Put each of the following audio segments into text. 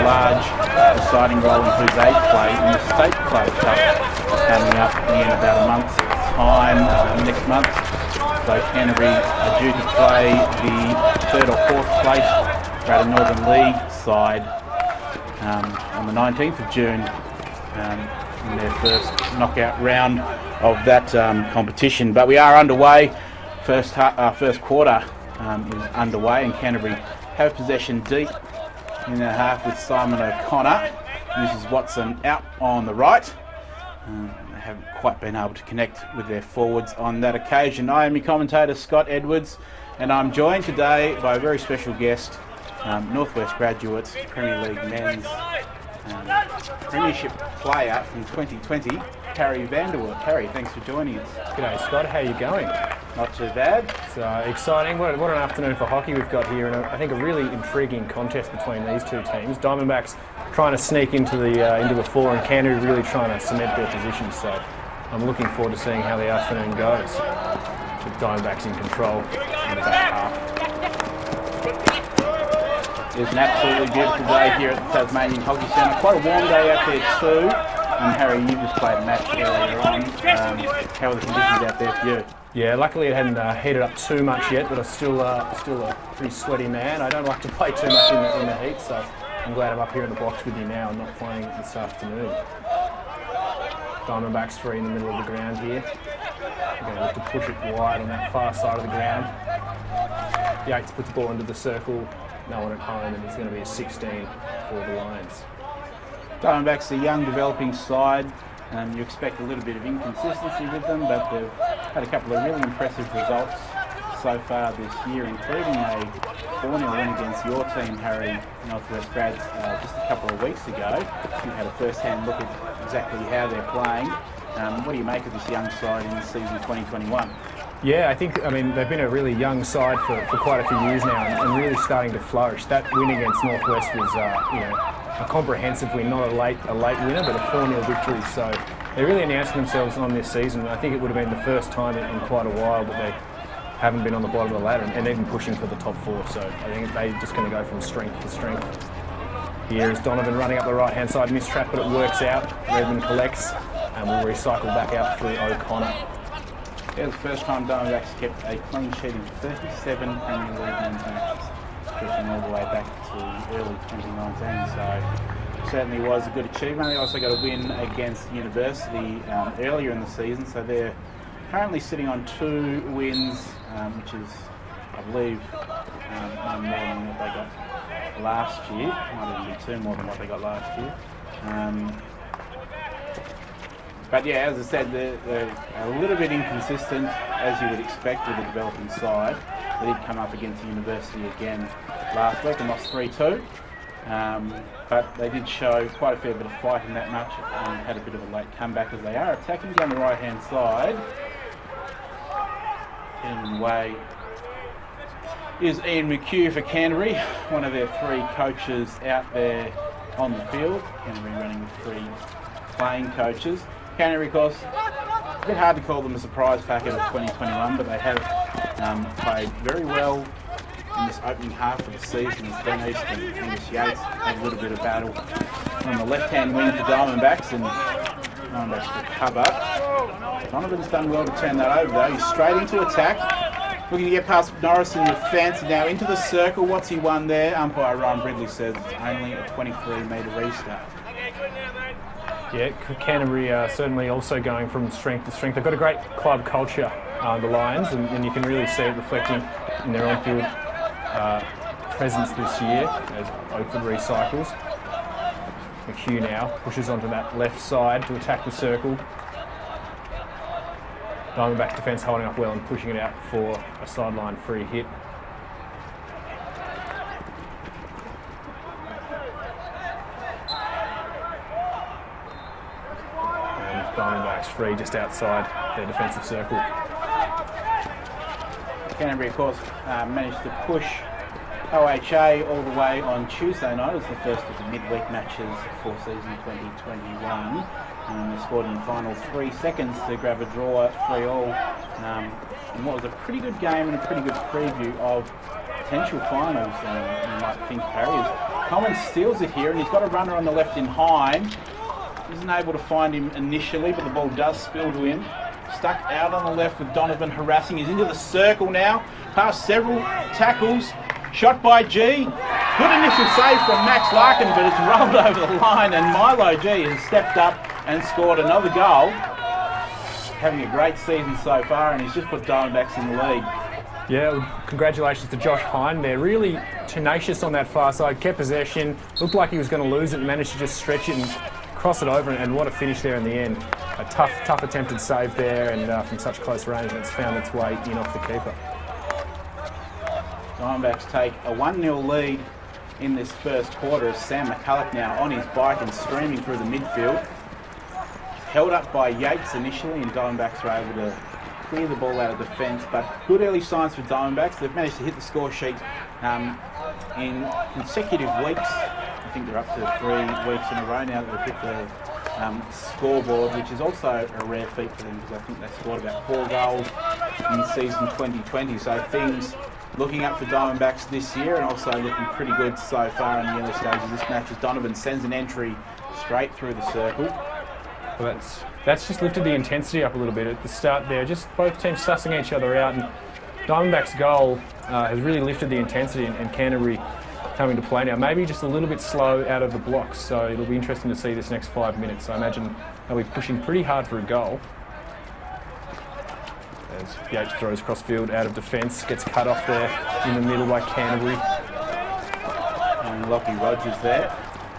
large deciding role in who's eighth play in the State Club Cup coming up in about a month's time, next month. So Canterbury are due to play the third or fourth place Greater Northern League side on the 19th of June in their first knockout round of that competition. But we are underway. First quarter is underway, and Canterbury have possession deep in their half with Simon O'Connor. Mrs. Watson out on the right. They haven't quite been able to connect with their forwards on that occasion. I am your commentator, Scott Edwards, and I'm joined today by a very special guest, Northwest graduate, Premier League men's premiership player from 2020, Harry Vanderwood. Harry, thanks for joining us. G'day Scott, how are you going? Not too bad. It's exciting. What an afternoon for hockey we've got here, and I think a really intriguing contest between these two teams. DiamondBacks trying to sneak into the four, and Canterbury really trying to cement their position. So I'm looking forward to seeing how the afternoon goes, with Diamondbacks in control in the back half. It's an absolutely beautiful day here at the Tasmanian Hockey Centre. Quite a warm day out there too. Harry, you just played a match earlier on. How are the conditions out there for you? Yeah, luckily it hadn't heated up too much yet, but I'm still a pretty sweaty man. I don't like to play too much in the heat, so I'm glad I'm up here in the box with you now and not playing this afternoon. Diamondbacks free in the middle of the ground here. We're going to look to push it wide on that far side of the ground. Yates puts the ball into the circle. No one at home, and it's going to be a 16 for the Lions. Diamondbacks, a young developing side. You expect a little bit of inconsistency with them, but they've had a couple of really impressive results so far this year, including a 4-0 win against your team, Harry, Northwest Grads, just a couple of weeks ago. You had a first-hand look at exactly how they're playing. What do you make of this young side in season 2021? Yeah, I think, they've been a really young side for quite a few years now, and really starting to flourish. That win against Northwest was, a comprehensive win, not a late winner, but a 4-0 victory. So they're really announcing themselves on this season. I think it would have been the first time in quite a while that they haven't been on the bottom of the ladder and even pushing for the top four. So I think they're just going to go from strength to strength. Here is Donovan running up the right-hand side, mistrap, but it works out. Redmond collects and will recycle back out through O'Connor. Yeah, the first time Diamondbacks kept a clean sheet in 37 Premier League men's matches, stretching all the way back to early 2019, so certainly was a good achievement. They also got a win against University earlier in the season, so they're currently sitting on 2 wins, which is, I believe, one more than what they got last year. Might even be 2 more than what they got last year. But yeah, as I said, they're a little bit inconsistent, as you would expect with a developing side. They did come up against the University again last week and lost 3-2. But they did show quite a fair bit of fight in that match and had a bit of a late comeback as they are attacking down the right-hand side. In the way is Ian McHugh for Canterbury, one of their 3 coaches out there on the field. Canterbury running with 3 playing coaches. Canterbury, of course, a bit hard to call them a surprise packet of 2021, but they have played very well in this opening half of the season as Ben East and Angus Yates had a little bit of battle on the left-hand wing for Diamondbacks, and Diamondbacks recover. Donovan's done well to turn that over though. He's straight into attack, looking to get past Norris and Fancy now into the circle. What's he won there? Umpire Ryan Bridley says it's only a 23-metre restart. Yeah, Canterbury certainly also going from strength to strength. They've got a great club culture, the Lions, and you can really see it reflecting in their on-field presence this year as Oakford recycles. McHugh now pushes onto that left side to attack the circle. Diamondbacks defence holding up well and pushing it out for a sideline free hit. Diamondbacks free just outside their defensive circle. Canterbury, of course, managed to push OHA all the way on Tuesday night. It was the first of the midweek matches for season 2021. They scored in the final 3 seconds to grab a draw 3-3 in what was a pretty good game and a pretty good preview of potential finals, you might think, Harry. As Coleman steals it here, and he's got a runner on the left in Hine. Isn't able to find him initially, but the ball does spill to him. Stuck out on the left with Donovan harassing. He's into the circle now, past several tackles. Shot by G. Good initial save from Max Larkin, but it's rolled over the line, and Milo G has stepped up and scored another goal. Having a great season so far, and he's just put Diamondbacks in the lead. Yeah, well, congratulations to Josh Hine there. Really tenacious on that far side, kept possession, looked like he was going to lose it, and managed to just stretch it and cross it over, and what a finish there in the end. A tough attempted save there, and from such close range, and it's found its way in off the keeper. Diamondbacks take a 1-0 lead in this first quarter as Sam McCulloch now on his bike and streaming through the midfield. Held up by Yates initially, and Diamondbacks were able to clear the ball out of defence, but good early signs for Diamondbacks. They've managed to hit the score sheet in consecutive weeks. I think they're up to 3 weeks in a row now that they've hit the scoreboard, which is also a rare feat for them, because I think they scored about 4 goals in season 2020. So things looking up for Diamondbacks this year, and also looking pretty good so far in the early stages of this match, as Donovan sends an entry straight through the circle. Well, that's just lifted the intensity up a little bit at the start there. Just both teams sussing each other out, and Diamondbacks' goal has really lifted the intensity, and Canterbury coming to play now. Maybe just a little bit slow out of the blocks, so it'll be interesting to see this next 5 minutes. I imagine they'll be pushing pretty hard for a goal. As Yates throws cross field out of defence, gets cut off there in the middle by Canterbury. And Lockie Rogers there,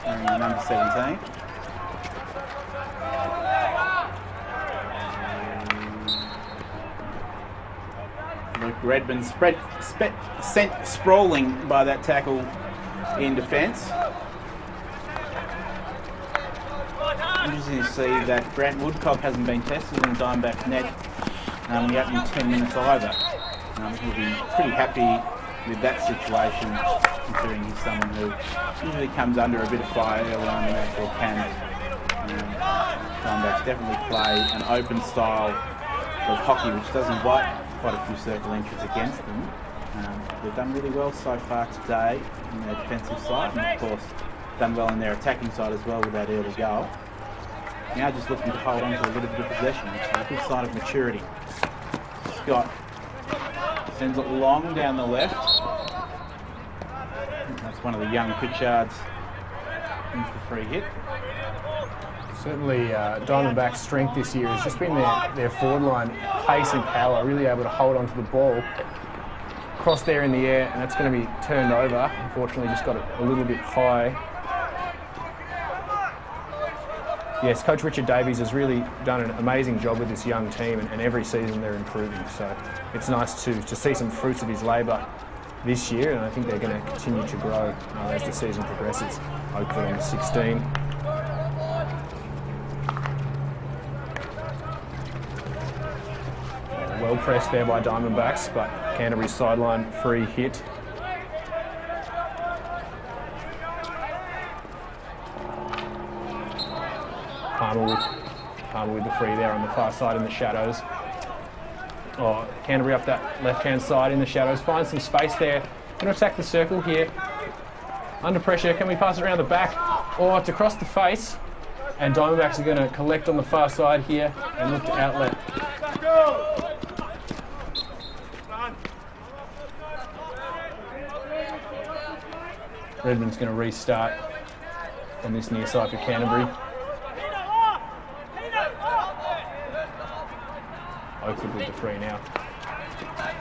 wearing number 17. Luke Redmond sent sprawling by that tackle in defence. Interesting to see that Grant Woodcock hasn't been tested in Diamondback's net in the opening 10 minutes either. He'll be pretty happy with that situation, considering he's someone who usually comes under a bit of fire early on in the match, or can. Diamondbacks definitely play an open style of hockey, which does invite quite a few circle entries against them. They've done really well so far today in their defensive side, and of course done well in their attacking side as well with that early goal. Now just looking to hold on to a little bit of possession, which is a good sign of maturity. Scott sends it long down the left. That's one of the young Pritchards into the free hit. Certainly Diamondbacks' strength this year has just been their forward line, pace and power, really able to hold on to the ball. Cross there in the air, and that's going to be turned over. Unfortunately, just got it a little bit high. Yes, Coach Richard Davies has really done an amazing job with this young team, and every season they're improving. So it's nice to see some fruits of his labour this year, and I think they're going to continue to grow as the season progresses. Oakford on the 16. Well pressed there by Diamondbacks, but Canterbury's sideline free hit. Palmer with the free there on the far side in the shadows. Oh, Canterbury up that left-hand side in the shadows. Finds some space there. Going to attack the circle here. Under pressure. Can we pass it around the back? Or it's across the face. And Diamondbacks are going to collect on the far side here and look to outlet. Redmond's going to restart on this near side for Canterbury. Oakford with the free now.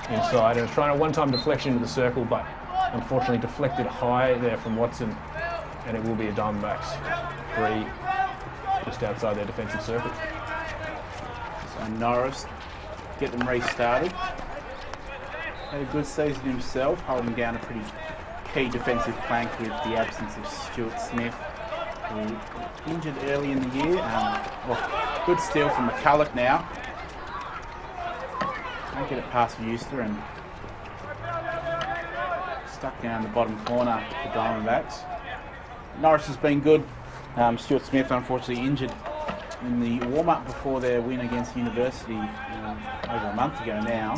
Inside, and it's trying a one-time deflection into the circle, but unfortunately deflected high there from Watson, and it will be a Diamondbacks free just outside their defensive circle. So Norris get them restarted. Had a good season himself, holding down a pretty key defensive plank with the absence of Stuart Smith, who injured early in the year. Good steal from McCulloch now. Can't get it past Euster, and stuck down the bottom corner for Diamondbacks. Norris has been good. Stuart Smith unfortunately injured in the warm-up before their win against University over a month ago now.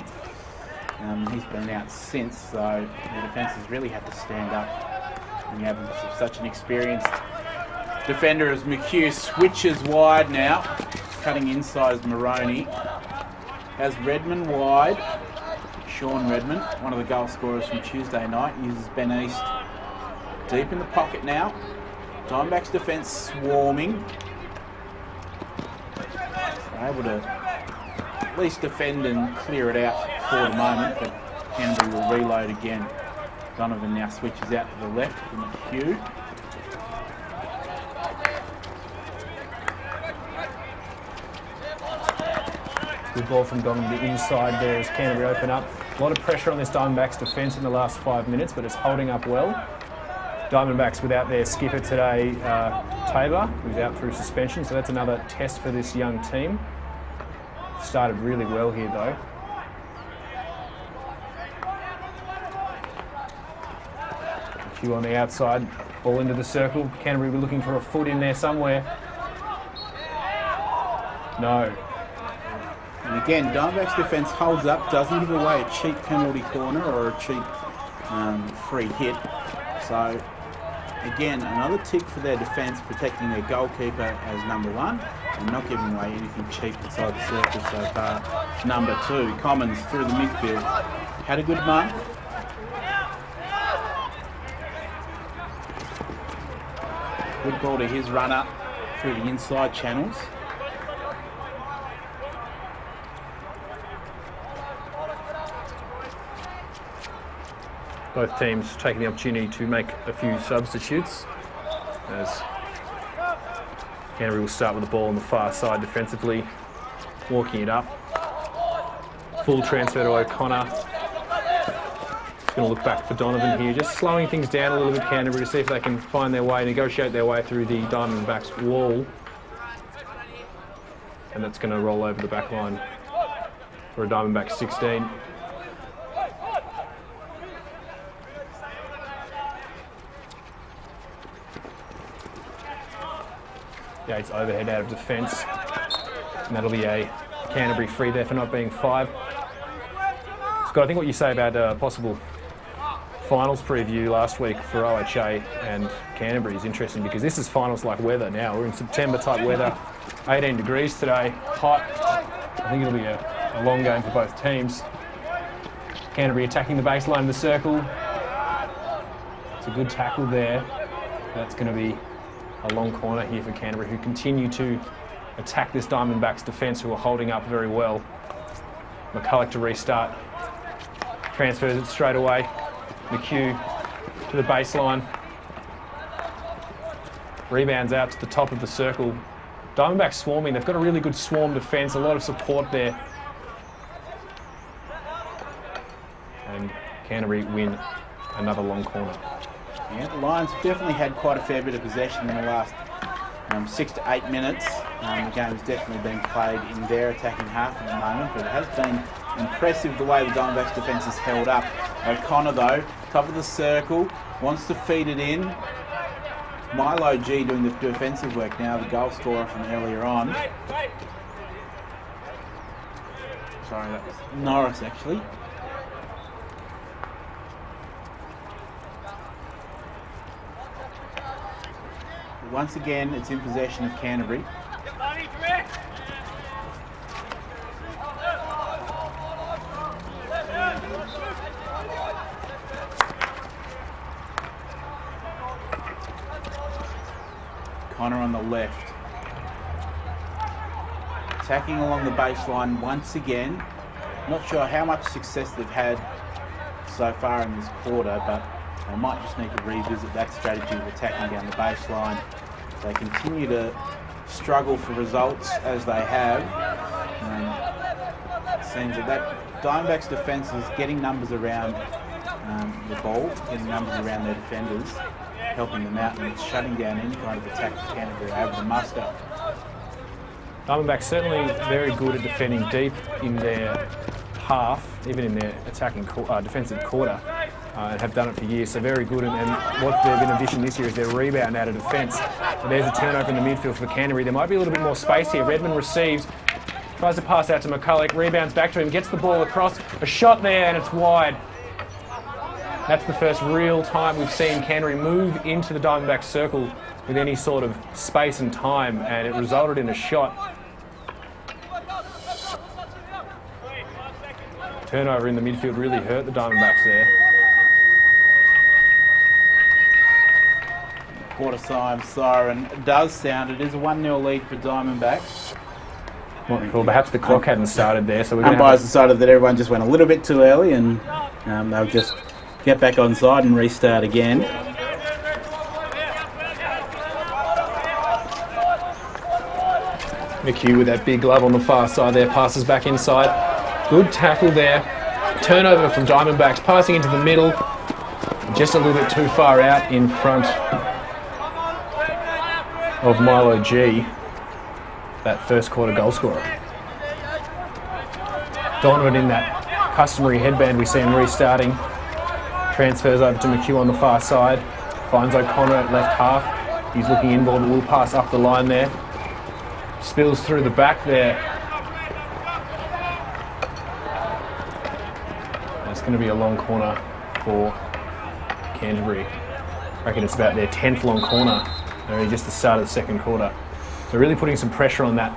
He's been out since, so the defence has really had to stand up. And you have such an experienced defender as McHugh switches wide now. Cutting inside is Moroney. Has Redmond wide. Sean Redmond, one of the goal scorers from Tuesday night, uses Ben East deep in the pocket now. Diamondbacks defence swarming. They're able to at least defend and clear it out for the moment, but Canterbury will reload again. Donovan now switches out to the left for McHugh. Good ball from Donovan to the inside there as Canterbury open up. A lot of pressure on this Diamondbacks defence in the last 5 minutes, but it's holding up well. Diamondbacks without their skipper today, Taylor, who's out through suspension, so that's another test for this young team. Started really well here though. Hugh on the outside, ball into the circle. Canterbury will be looking for a foot in there somewhere. No. And again, Diamondbacks defence holds up, doesn't give away a cheap penalty corner or a cheap free hit. So again, another tick for their defence, protecting their goalkeeper as number one and not giving away anything cheap inside the circle so far. Number two, Commons through the midfield. Had a good month. Good ball to his runner through the inside channels. Both teams taking the opportunity to make a few substitutes as Canterbury will start with the ball on the far side defensively, walking it up. Full transfer to O'Connor. Just going to look back for Donovan here, just slowing things down a little bit, Canterbury, to see if they can find their way, negotiate their way through the Diamondbacks wall. And that's going to roll over the back line for a Diamondbacks 16. Yates overhead out of defence, and that'll be a Canterbury free there for not being 5. Scott, I think what you say about possible finals preview last week for OHA and Canterbury is interesting, because this is finals-like weather now. We're in September-type weather, 18 degrees today, hot. I think it'll be a long game for both teams. Canterbury attacking the baseline of the circle. It's a good tackle there. That's going to be a long corner here for Canterbury, who continue to attack this Diamondbacks defence, who are holding up very well. McCulloch to restart. Transfers it straight away. McHugh to the baseline. Rebounds out to the top of the circle. Diamondbacks swarming. They've got a really good swarm defence, a lot of support there. And Canterbury win another long corner. Yeah, the Lions have definitely had quite a fair bit of possession in the last 6 to 8 minutes. The game has definitely been played in their attacking half at the moment, but it has been impressive the way the Diamondbacks defence has held up. O'Connor though, top of the circle, wants to feed it in. Milo G doing the defensive work now, the goal scorer from earlier on. Sorry, that was Norris actually. Once again, it's in possession of Canterbury. Connor on the left. Attacking along the baseline once again. Not sure how much success they've had so far in this quarter, but they might just need to revisit that strategy of attacking down the baseline. They continue to struggle for results as they have. It seems that Diamondbacks defence is getting numbers around the ball, getting numbers around their defenders, helping them out, and it's shutting down any kind of attack that Canterbury are able to muster. Diamondbacks certainly very good at defending deep in their half, even in their attacking defensive quarter. And have done it for years, so very good. And what they've been addition this year is their rebound out of defence. So there's a turnover in the midfield for Canterbury. There might be a little bit more space here. Redmond receives, Tries to pass out to McCulloch, rebounds back to him, gets the ball across, a shot there and it's wide. That's the first real time we've seen Canterbury move into the Diamondbacks circle with any sort of space and time, and it resulted in a shot. Turnover in the midfield really hurt the Diamondbacks there. Quarter time siren does sound. It is a 1-0 lead for Diamondbacks. Well, perhaps the clock hadn't started there, so we're Umpires decided that everyone just went a little bit too early, and they'll just get back on side and restart again. McHugh with that big glove on the far side there, passes back inside. Good tackle there. Turnover from Diamondbacks, passing into the middle. Just a little bit too far out in front of Milo G, that first quarter goal scorer. Donovan in that customary headband we see him restarting. Transfers over to McHugh on the far side. Finds O'Connor at left half. He's looking inboard, but will pass up the line there. Spills through the back there. It's going to be a long corner for Canterbury. I reckon it's about their 10th long corner. Only just the start of the second quarter. So really putting some pressure on that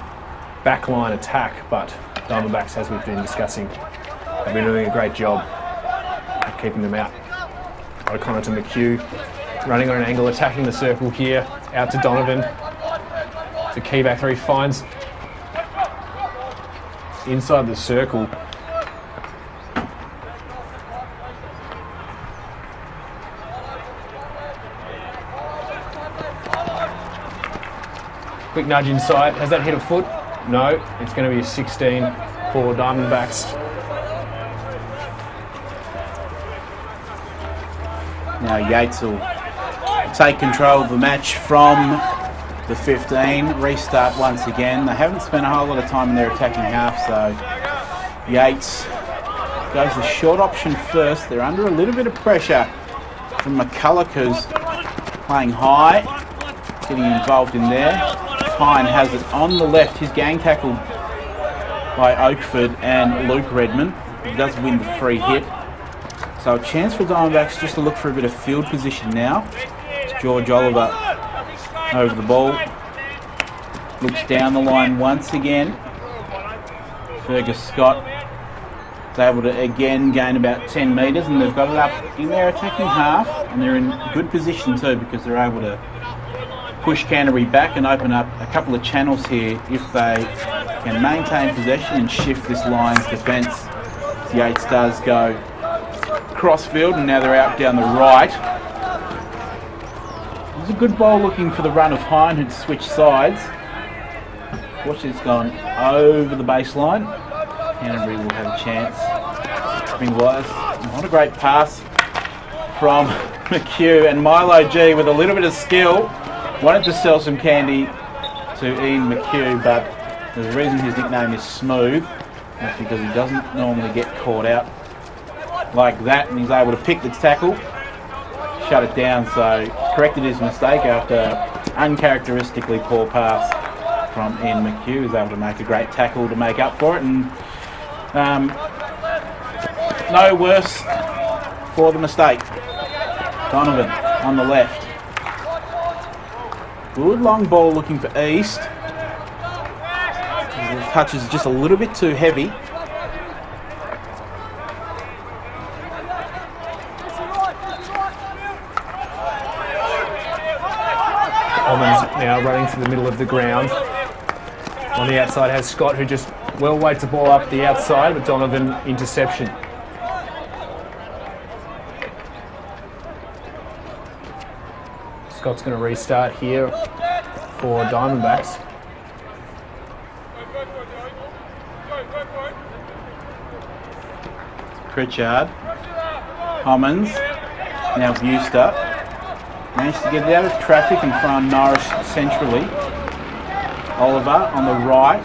backline attack, but Diamondbacks, as we've been discussing, have been doing a great job at keeping them out. O'Connor to McHugh, running on an angle, attacking the circle here, out to Donovan. It's a key back three, finds inside the circle. Quick nudge inside. Has that hit a foot? No. It's going to be a 16 for Diamondbacks. Now Yates will take control of the match from the 15. Restart once again. They haven't spent a whole lot of time in their attacking half, so Yates goes the short option first. They're under a little bit of pressure from McCulloch, who's playing high, getting involved in there. Pine has it on the left. He's gang tackled by Oakford and Luke Redmond. He does win the free hit. So a chance for Diamondbacks just to look for a bit of field position now. It's George Oliver over the ball. Looks down the line once again. Fergus Scott is able to again gain about 10 metres, and they've got it up in their attacking half, and they're in good position too because they're able to push Canterbury back and open up a couple of channels here if they can maintain possession and shift this line's defence. Yates does go crossfield, and now they're out down the right. It was a good ball looking for the run of Hine, who'd switched sides. Fortunately, it's gone over the baseline. Canterbury will have a chance. Not a great pass from McHugh, and Milo G with a little bit of skill wanted to sell some candy to Ian McHugh, but there's a reason his nickname is Smooth. That's because he doesn't normally get caught out like that, and he's able to pick the tackle, shut it down, so corrected his mistake after uncharacteristically poor pass from Ian McHugh. He's able to make a great tackle to make up for it, and no worse for the mistake. Donovan on the left. Good long ball looking for East. The touch is just a little bit too heavy. Almonds now running through the middle of the ground. On the outside has Scott, who just well weights the ball up the outside, but Donovan interception. Scott's going to restart here for Diamondbacks. Pritchard, Homans, now Buster. Managed to get it out of traffic and from Norris centrally. Oliver on the right.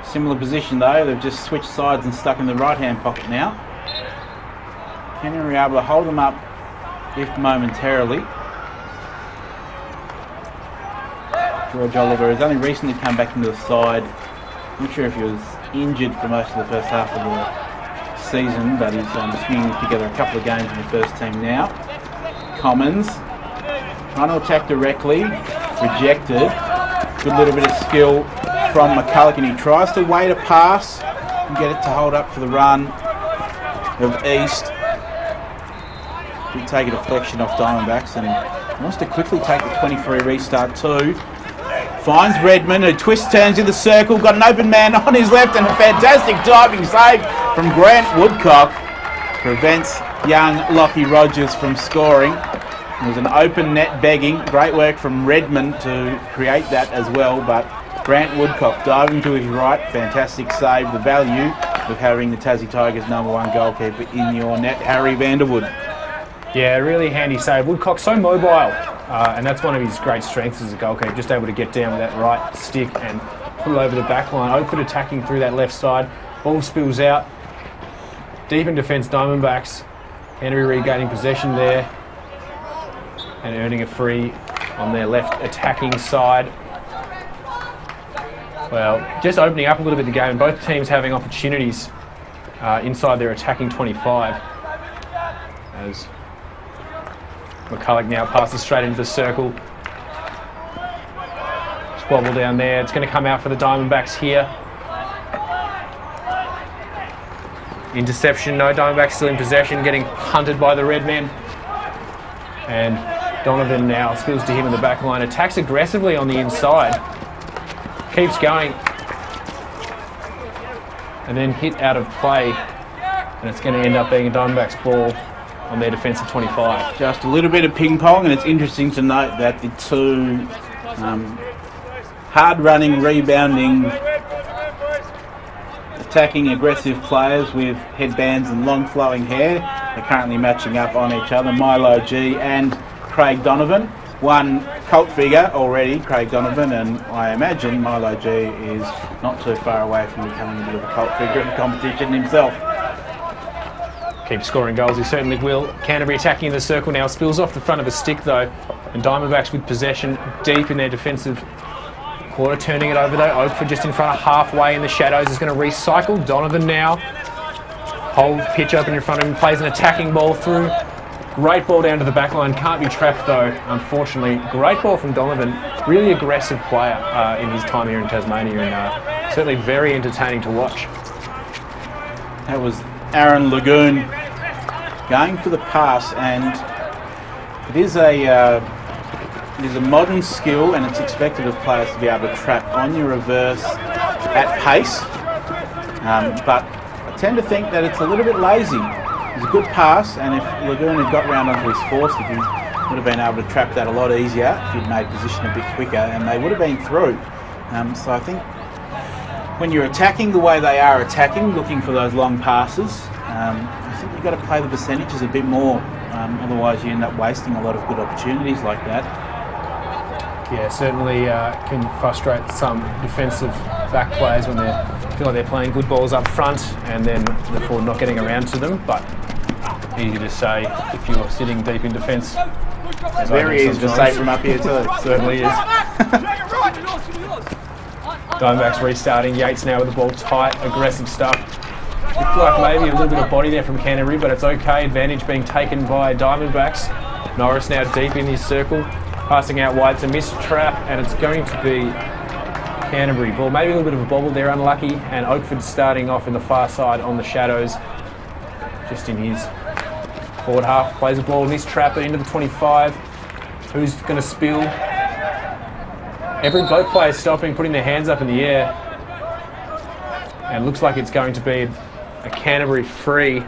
Similar position though, they've just switched sides and stuck in the right hand pocket now. Canterbury able to hold them up if momentarily. George Oliver has only recently come back into the side. Not sure if he was injured for most of the first half of the season, but he's stringing together a couple of games in the first team now. Commons trying to attack directly, rejected. Good little bit of skill from McCulloch, and he tries to wait a pass and get it to hold up for the run of East. He'll take a deflection off Diamondbacks and wants to quickly take the 23 restart too. Finds Redmond, who twist turns in the circle, got an open man on his left, and a fantastic diving save from Grant Woodcock prevents young Lockie Rogers from scoring. It was an open net begging. Great work from Redmond to create that as well, but Grant Woodcock diving to his right, fantastic save. The value of having the Tassie Tigers #1 goalkeeper in your net, Harry Vanderwood. Yeah, really handy save. Woodcock's so mobile, and that's one of his great strengths as a goalkeeper, just able to get down with that right stick and put it over the back line. Oakford attacking through that left side. Ball spills out. Deep in defence, Diamondbacks. Canterbury regaining possession there and earning a free on their left attacking side. Well, just opening up a little bit the game. Both teams having opportunities inside their attacking 25. As McCulloch now passes straight into the circle. Squabble down there. It's going to come out for the Diamondbacks here. Interception, no. Diamondbacks still in possession, getting hunted by the red men. And Donovan now spills to him in the back line. Attacks aggressively on the inside. Keeps going. And then hit out of play. And it's going to end up being a Diamondbacks ball on their defensive 25. Just a little bit of ping pong, and it's interesting to note that the two hard-running, rebounding, attacking, aggressive players with headbands and long flowing hair are currently matching up on each other. Milo G and Craig Donovan. One cult figure already, Craig Donovan, and I imagine Milo G is not too far away from becoming a bit of a cult figure in the competition himself. Keeps scoring goals, he certainly will. Canterbury attacking in the circle now, spills off the front of the stick though, and Diamondbacks with possession deep in their defensive quarter, turning it over though. Oakford just in front of halfway in the shadows is going to recycle. Donovan now, whole pitch open in front of him, plays an attacking ball through. Great ball down to the back line, can't be trapped though, unfortunately. Great ball from Donovan, really aggressive player in his time here in Tasmania, and certainly very entertaining to watch. That was Aaron Lagoon going for the pass, and it is a modern skill, and it's expected of players to be able to trap on your reverse at pace, but I tend to think that it's a little bit lazy. It was a good pass, and if Lagoon had got round onto his force, he would have been able to trap that a lot easier if he'd made position a bit quicker, and they would have been through. So I think when you're attacking the way they are attacking, looking for those long passes, I think you've got to play the percentages a bit more, otherwise you end up wasting a lot of good opportunities like that. Yeah, certainly can frustrate some defensive back players when they feel like they're playing good balls up front and then the forward not getting around to them, but easy to say if you're sitting deep in defence. Very easy to say from up here too. Certainly is. Diamondbacks restarting. Yates now with the ball tight, aggressive stuff. Looked like maybe a little bit of body there from Canterbury, but it's okay. Advantage being taken by Diamondbacks. Norris now deep in his circle, passing out wide. It's a missed trap, and it's going to be Canterbury ball. Maybe a little bit of a bobble there, unlucky. And Oakford starting off in the far side on the shadows, just in his forward half. Plays a ball, missed trap, into the 25. Who's going to spill? Both players stopping, putting their hands up in the air. And looks like it's going to be a Canterbury free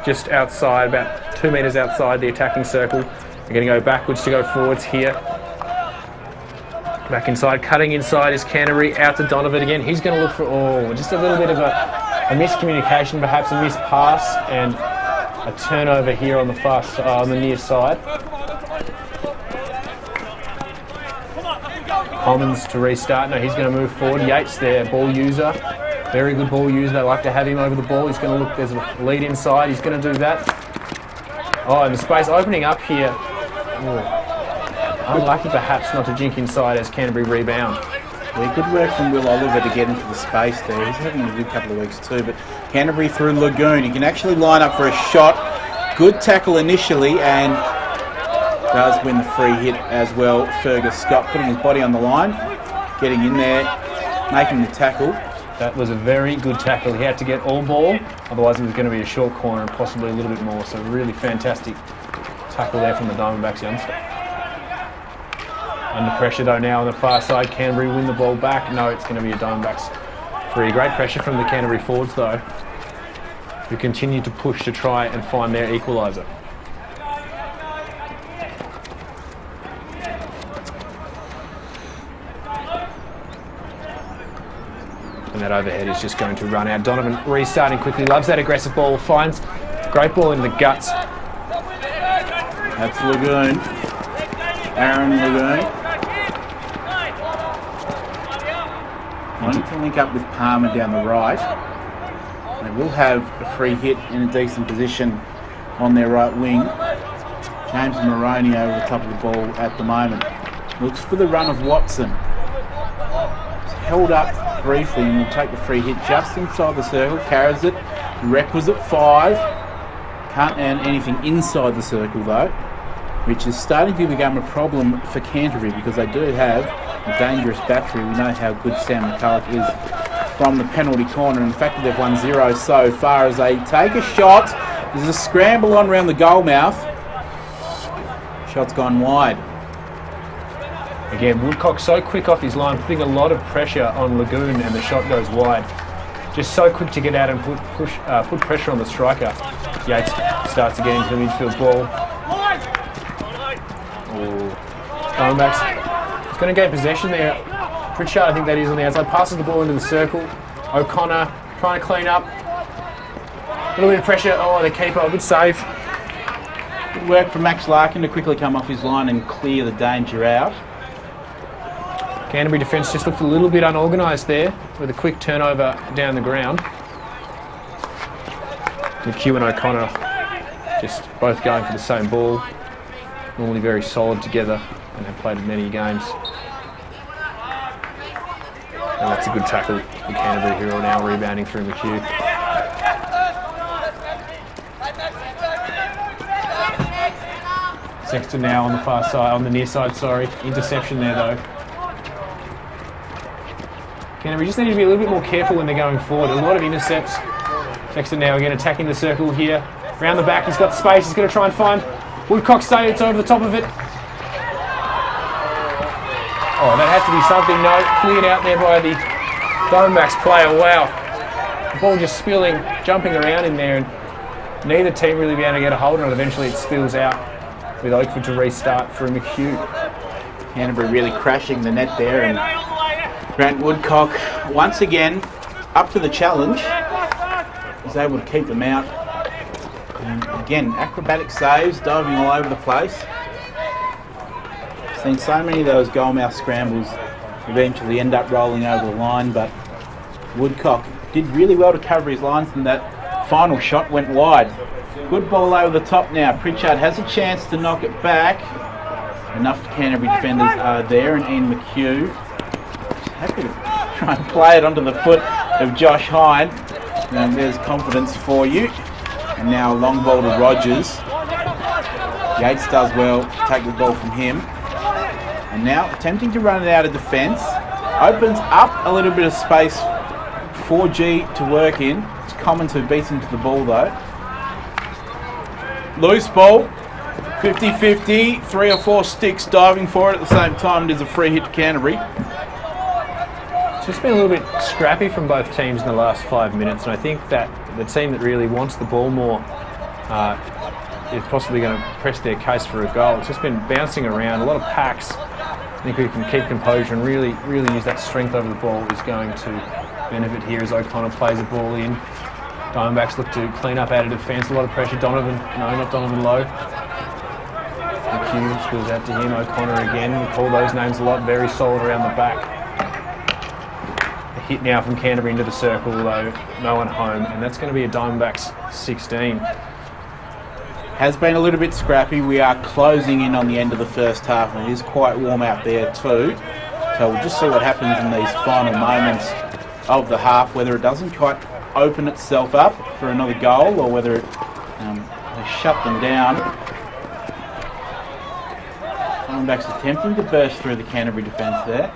just outside, about 2 metres outside the attacking circle. They're going to go backwards to go forwards here. Back inside, cutting inside is Canterbury, out to Donovan again. He's going to look for, just a little bit of a miscommunication, perhaps a missed pass, and a turnover here on the on the near side. Commons to restart. No, he's going to move forward. Yates there, ball user. Very good ball user. They like to have him over the ball. He's going to look, there's a lead inside. He's going to do that. Oh, and the space opening up here. Ooh. Unlucky perhaps not to jink inside as Canterbury rebound. Yeah, good work from Will Oliver to get into the space there. He's having a good couple of weeks too, but Canterbury through Lagoon. He can actually line up for a shot. Good tackle initially and does win the free hit as well. Fergus Scott putting his body on the line, getting in there, making the tackle. That was a very good tackle. He had to get all ball, otherwise it was going to be a short corner and possibly a little bit more. So really fantastic tackle there from the Diamondbacks youngster. Under pressure though now on the far side. Canterbury win the ball back. No, it's going to be a Diamondbacks free. Great pressure from the Canterbury forwards though, who continue to push to try and find their equaliser. And that overhead is just going to run out. Donovan restarting quickly, loves that aggressive ball, finds great ball in the guts. That's Lagoon. Aaron Lagoon. Wanting to link up with Palmer down the right. They will have a free hit in a decent position on their right wing. James Moroney over the top of the ball at the moment. Looks for the run of Watson. It's held up briefly and will take the free hit just inside the circle. Carries it. Requisite 5. Can't earn anything inside the circle though, which is starting to become a problem for Canterbury because they do have a dangerous battery. We know how good Sam McCulloch is from the penalty corner, and the fact that they've won 0 so far as they take a shot. There's a scramble on around the goal mouth. Shot's gone wide. Again, Woodcock so quick off his line, putting a lot of pressure on Lagoon, and the shot goes wide. Just so quick to get out and put pressure on the striker. Yates starts to get into the midfield ball. Diamondbacks. He's going to gain possession there. Pritchard, I think that is on the outside, passes the ball into the circle. O'Connor trying to clean up. A little bit of pressure. Oh, the keeper, good save. Good work from Max Larkin to quickly come off his line and clear the danger out. Canterbury defence just looked a little bit unorganised there with a quick turnover down the ground. McHugh and O'Connor just both going for the same ball. Normally very solid together and have played many games. And that's a good tackle for Canterbury, who are now rebounding through McHugh. Sexton now on the far side, on the near side, sorry. Interception there though. Canterbury just need to be a little bit more careful when they're going forward. A lot of intercepts. Sexton now again attacking the circle here. Round the back, he's got space, he's going to try and find Woodcock. It's over the top of it. Oh, that had to be something. No, cleared out there by the Diamondbacks player. Wow. The ball just spilling, jumping around in there, and neither team really be able to get a hold on it. Eventually it spills out with Oakford to restart for McHugh. Canterbury really crashing the net there, and Grant Woodcock once again up to the challenge. Was able to keep them out. And again, acrobatic saves, diving all over the place. Seen so many of those goalmouth scrambles eventually end up rolling over the line, but Woodcock did really well to cover his lines, and that final shot went wide. Good ball over the top now. Pritchard has a chance to knock it back. Enough Canterbury defenders are there, and Ian McHugh happy to try and play it onto the foot of Josh Hine. And there's confidence for you. And now a long ball to Rogers. Yates does well, take the ball from him. And now attempting to run it out of defence. Opens up a little bit of space for G to work in. It's Commons who beats into the ball though. Loose ball, 50-50, 3 or 4 sticks diving for it at the same time. There's a free hit to Canterbury. It's just been a little bit scrappy from both teams in the last 5 minutes, and I think that the team that really wants the ball more is possibly going to press their case for a goal. It's just been bouncing around, a lot of packs. I think we can keep composure and really use that strength over the ball is going to benefit here as O'Connor plays the ball in. Diamondbacks look to clean up out of defence, a lot of pressure. Donovan, no, not Donovan Lowe. McHugh spills out to him, O'Connor again. We call those names a lot, very solid around the back. A hit now from Canterbury into the circle though, no one home, and that's going to be a Diamondbacks 16. Has been a little bit scrappy. We are closing in on the end of the first half, and it is quite warm out there too. So we'll just see what happens in these final moments of the half, whether it doesn't quite open itself up for another goal or whether they shut them down. Diamondbacks attempting to burst through the Canterbury defence there.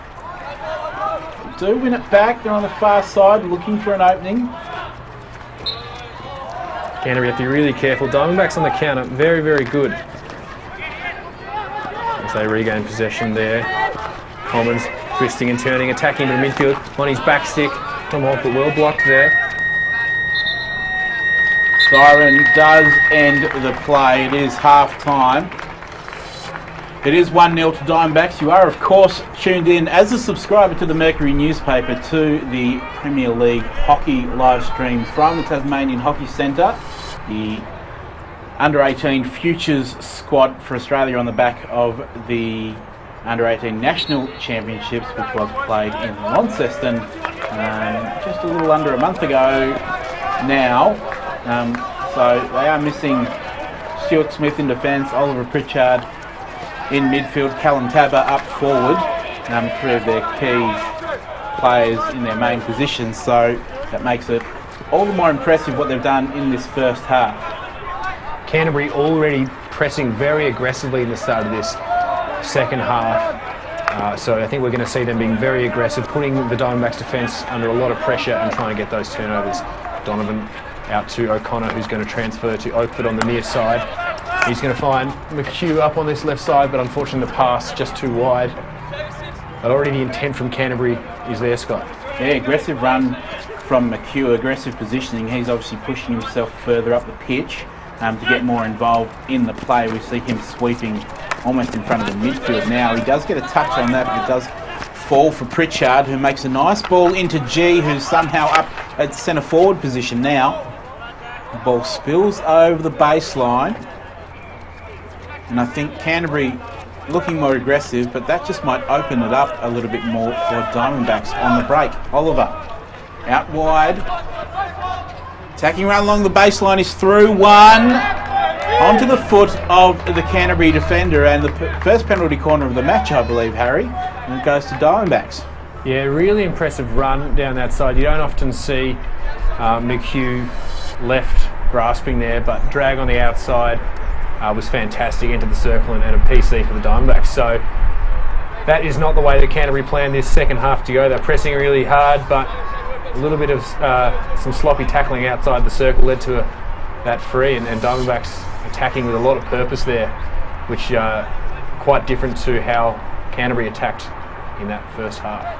Do win it back. They're on the far side looking for an opening. Canterbury have to be really careful. Diamondbacks on the counter, very, very good. As they regain possession there. Commons twisting and turning, attacking into the midfield on his back stick. Tom Holt, but well blocked there. Siren does end the play. It is half time. It is 1-0 to Diamondbacks. You are, of course, tuned in as a subscriber to the Mercury newspaper to the Premier League hockey live stream from the Tasmanian Hockey Centre. The Under-18 Futures squad for Australia on the back of the Under-18 National Championships, which was played in Launceston just a little under a month ago now. So they are missing Stuart Smith in defence, Oliver Pritchard in midfield, Callum Tabber up forward, three of their key players in their main positions, so that makes it all the more impressive what they've done in this first half. Canterbury already pressing very aggressively in the start of this second half, so I think we're going to see them being very aggressive, putting the Diamondbacks defence under a lot of pressure and trying to get those turnovers. Donovan out to O'Connor, who's going to transfer to Oakford on the near side. He's going to find McHugh up on this left side, but unfortunately the pass just too wide. But already the intent from Canterbury is there, Scott. Yeah, aggressive run from McHugh, aggressive positioning. He's obviously pushing himself further up the pitch to get more involved in the play. We see him sweeping almost in front of the midfield now. He does get a touch on that, but it does fall for Pritchard, who makes a nice ball into G, who's somehow up at centre forward position now. The ball spills over the baseline. And I think Canterbury looking more aggressive, but that just might open it up a little bit more for Diamondbacks on the break. Oliver out wide. Attacking run along the baseline is through. One onto the foot of the Canterbury defender, and the first penalty corner of the match, I believe, Harry. And it goes to Diamondbacks. Yeah, really impressive run down that side. You don't often see McHugh left grasping there, but drag on the outside was fantastic into the circle and a PC for the Diamondbacks. So that is not the way that Canterbury planned this second half to go. They're pressing really hard, but a little bit of some sloppy tackling outside the circle led to that free, and Diamondbacks attacking with a lot of purpose there, which quite different to how Canterbury attacked in that first half.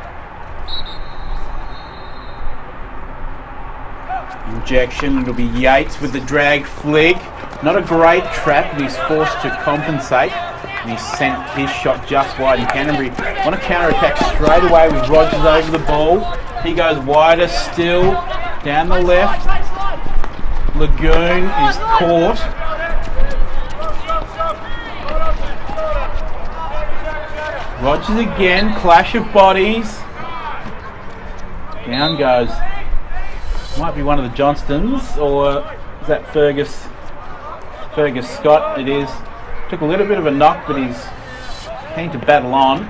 Injection, it'll be Yates with the drag flick. Not a great trap, but he's forced to compensate. And he's sent his shot just wide, and Canterbury want to counter-attack straight away with Rogers over the ball. He goes wider still, down the left. Lagoon is caught. Rogers again, clash of bodies. Down goes. Might be one of the Johnstons, or is that Fergus Scott? It is. Took a little bit of a knock, but he's keen to battle on.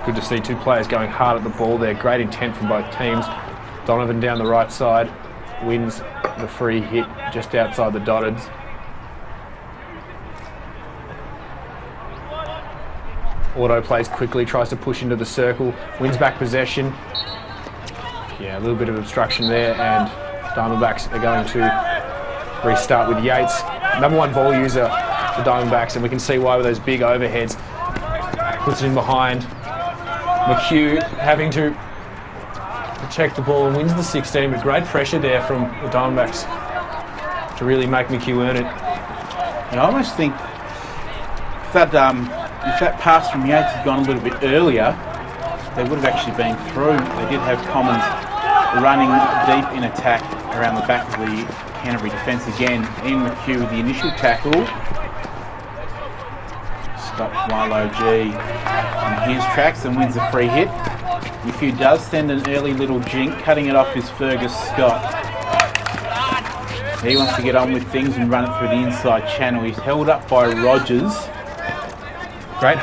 Good to see two players going hard at the ball there. Great intent from both teams. Donovan down the right side wins the free hit just outside the dotted. Auto plays quickly, tries to push into the circle, wins back possession. Yeah, a little bit of obstruction there, and Diamondbacks are going to restart with Yates. Number one ball user for Diamondbacks, and we can see why with those big overheads. Puts it in behind. McHugh having to check the ball and wins the 16, but great pressure there from the Diamondbacks to really make McHugh earn it. I almost think if that pass from Yates had gone a little bit earlier, they would have actually been through. They did have Commons running deep in attack around the back of the Canterbury defence again. Ian McHugh with the initial tackle. Stops Milo G on his tracks and wins a free hit. McHugh does send an early little jink, cutting it off is Fergus Scott. He wants to get on with things and run it through the inside channel. He's held up by Rogers. Great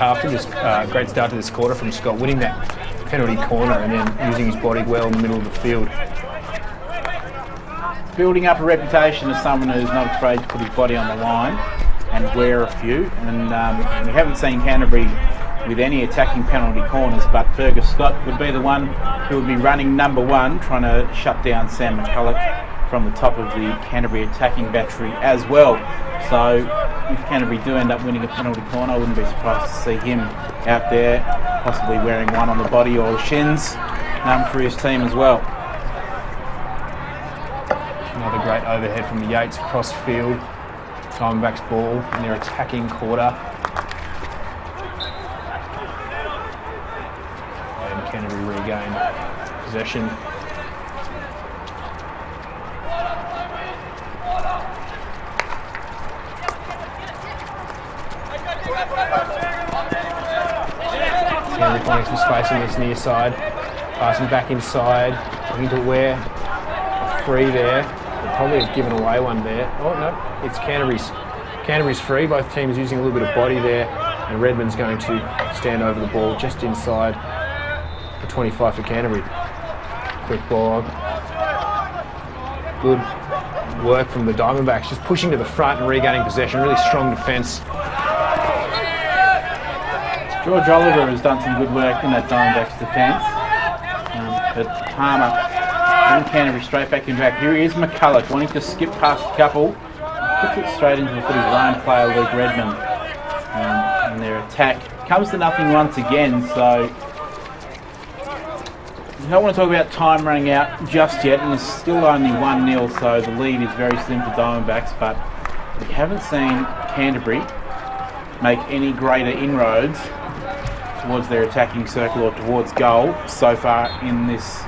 great start to this quarter from Scott, winning that penalty corner and then using his body well in the middle of the field. Building up a reputation as someone who's not afraid to put his body on the line and wear a few. And we haven't seen Canterbury with any attacking penalty corners, but Fergus Scott would be the one who would be running number one, trying to shut down Sam McCulloch from the top of the Canterbury attacking battery as well. So if Canterbury do end up winning a penalty corner, I wouldn't be surprised to see him out there, possibly wearing one on the body or the shins for his team as well. Another great overhead from the Yates across field. DiamondBacks ball in their attacking quarter. And Canterbury regain possession. Canterbury finding some space on this near side. Passing back inside. Looking to wear a free there. They probably have given away one there. Oh no, it's Canterbury's. Canterbury's free. Both teams using a little bit of body there. And Redmond's going to stand over the ball just inside the 25 for Canterbury. Quick ball. Good work from the Diamondbacks, just pushing to the front and regaining possession. Really strong defence. George Oliver has done some good work in that Diamondbacks defence. But Palmer and Canterbury straight back in track. Here he is, McCulloch, wanting to skip past a couple. Puts it straight into the foot of his own player, Luke Redmond. And their attack comes to nothing once again, so we don't want to talk about time running out just yet, and it's still only 1-0, so the lead is very slim for Diamondbacks, but we haven't seen Canterbury make any greater inroads towards their attacking circle or towards goal so far in this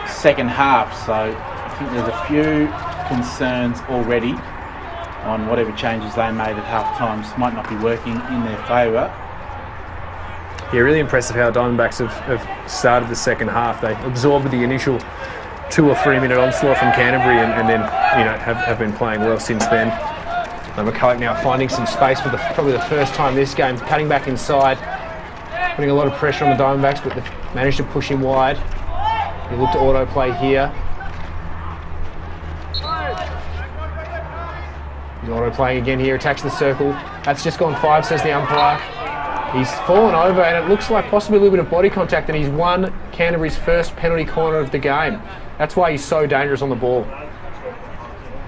second half. So I think there's a few concerns already on whatever changes they made at half time. This might not be working in their favour. Yeah, really impressive how Diamondbacks have started the second half. They absorbed the initial 2 or 3 minute onslaught from Canterbury and then have been playing well since then. McCulloch now finding some space for probably the first time this game, cutting back inside, putting a lot of pressure on the Diamondbacks, but they've managed to push him wide. He looked to auto play here. He's auto playing again here, attacks the circle. That's just gone 5, says the umpire. He's fallen over and it looks like possibly a little bit of body contact, and he's won Canterbury's first penalty corner of the game. That's why he's so dangerous on the ball.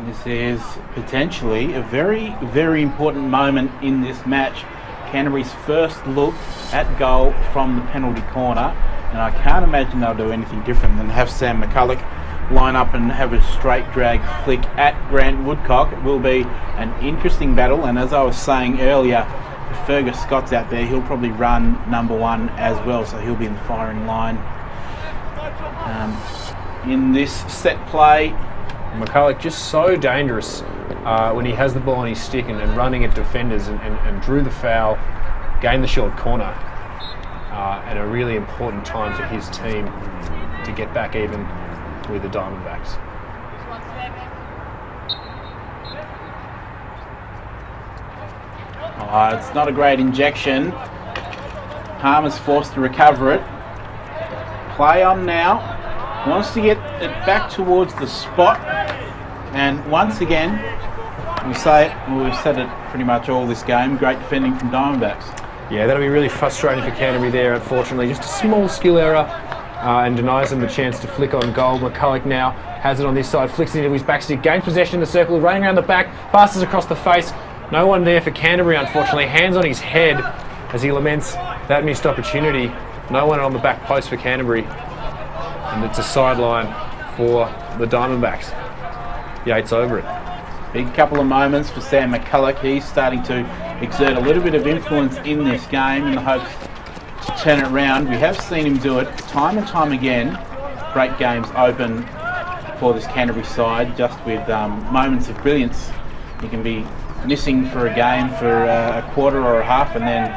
This is potentially a very, very important moment in this match. Canterbury's first look at goal from the penalty corner, and I can't imagine they'll do anything different than have Sam McCulloch line up and have a straight drag flick at Grant Woodcock. It will be an interesting battle, and as I was saying earlier, if Fergus Scott's out there, he'll probably run number one as well, so he'll be in the firing line. In this set play, McCulloch just so dangerous when he has the ball on his stick and running at defenders and drew the foul, gained the short corner at a really important time for his team to get back even with the Diamondbacks. It's not a great injection. Palmer's forced to recover it. Play on now. Wants to get it back towards the spot. And once again, we've said it pretty much all this game, great defending from Diamondbacks. Yeah, that'll be really frustrating for Canterbury there, unfortunately. Just a small skill error and denies them the chance to flick on goal. McCulloch now has it on this side, flicks it into his back stick, gains possession in the circle, running around the back, passes across the face. No one there for Canterbury, unfortunately. Hands on his head as he laments that missed opportunity. No one on the back post for Canterbury. And it's a sideline for the Diamondbacks. Yates over it. Big couple of moments for Sam McCulloch. He's starting to exert a little bit of influence in this game in the hopes to turn it around. We have seen him do it time and time again. Great games open for this Canterbury side, just with moments of brilliance. He can be missing for a game for a quarter or a half and then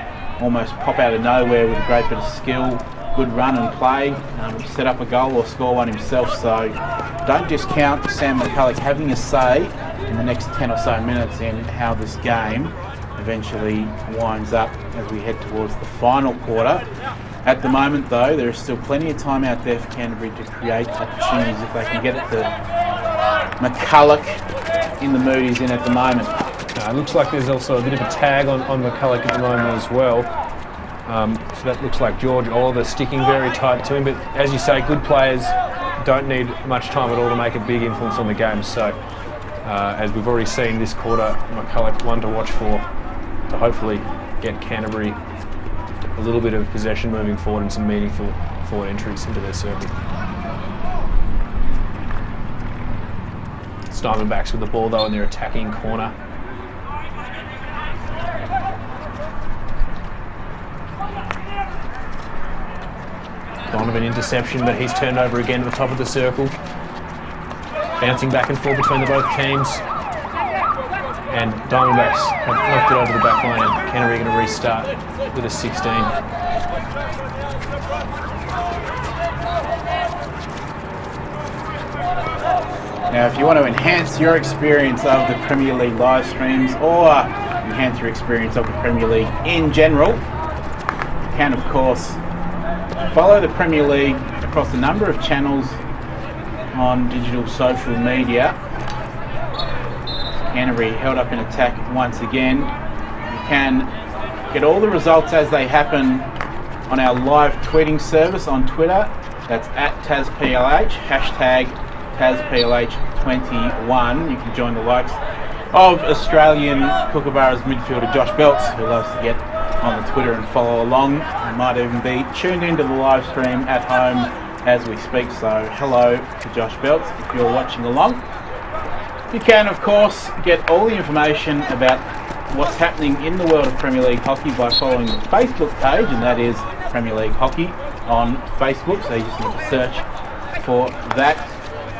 almost pop out of nowhere with a great bit of skill good run and play, set up a goal or score one himself. So don't discount Sam McCulloch having a say in the next 10 or so minutes in how this game eventually winds up as we head towards the final quarter. At the moment, though, there is still plenty of time out there for Canterbury to create opportunities if they can get it to McCulloch in the mood he's in at the moment. It looks like there's also a bit of a tag on McCulloch at the moment as well. So that looks like George Oliver sticking very tight to him. But as you say, good players don't need much time at all to make a big influence on the game. So as we've already seen this quarter, McCulloch one to watch for to hopefully get Canterbury a little bit of possession moving forward and some meaningful forward entries into their circle. It's DiamondBacks with the ball though in their attacking corner. Donovan interception, but he's turned over again at the top of the circle. Bouncing back and forth between the both teams. And DiamondBacks have knocked it over the back line, and Canterbury are going to restart with a 16. Now, if you want to enhance your experience of the Premier League live streams or enhance your experience of the Premier League in general, you can, of course, follow the Premier League across a number of channels on digital social media. Canterbury held up in attack once again. You can get all the results as they happen on our live tweeting service on Twitter. That's at TasPLH, hashtag TasPLH21. You can join the likes of Australian Kookaburras midfielder Josh Belts, who loves to get on the Twitter and follow along. You might even be tuned into the live stream at home as we speak. So hello to Josh Belts if you're watching along. You can, of course, get all the information about what's happening in the world of Premier League hockey by following the Facebook page, and that is Premier League Hockey on Facebook, so you just need to search for that.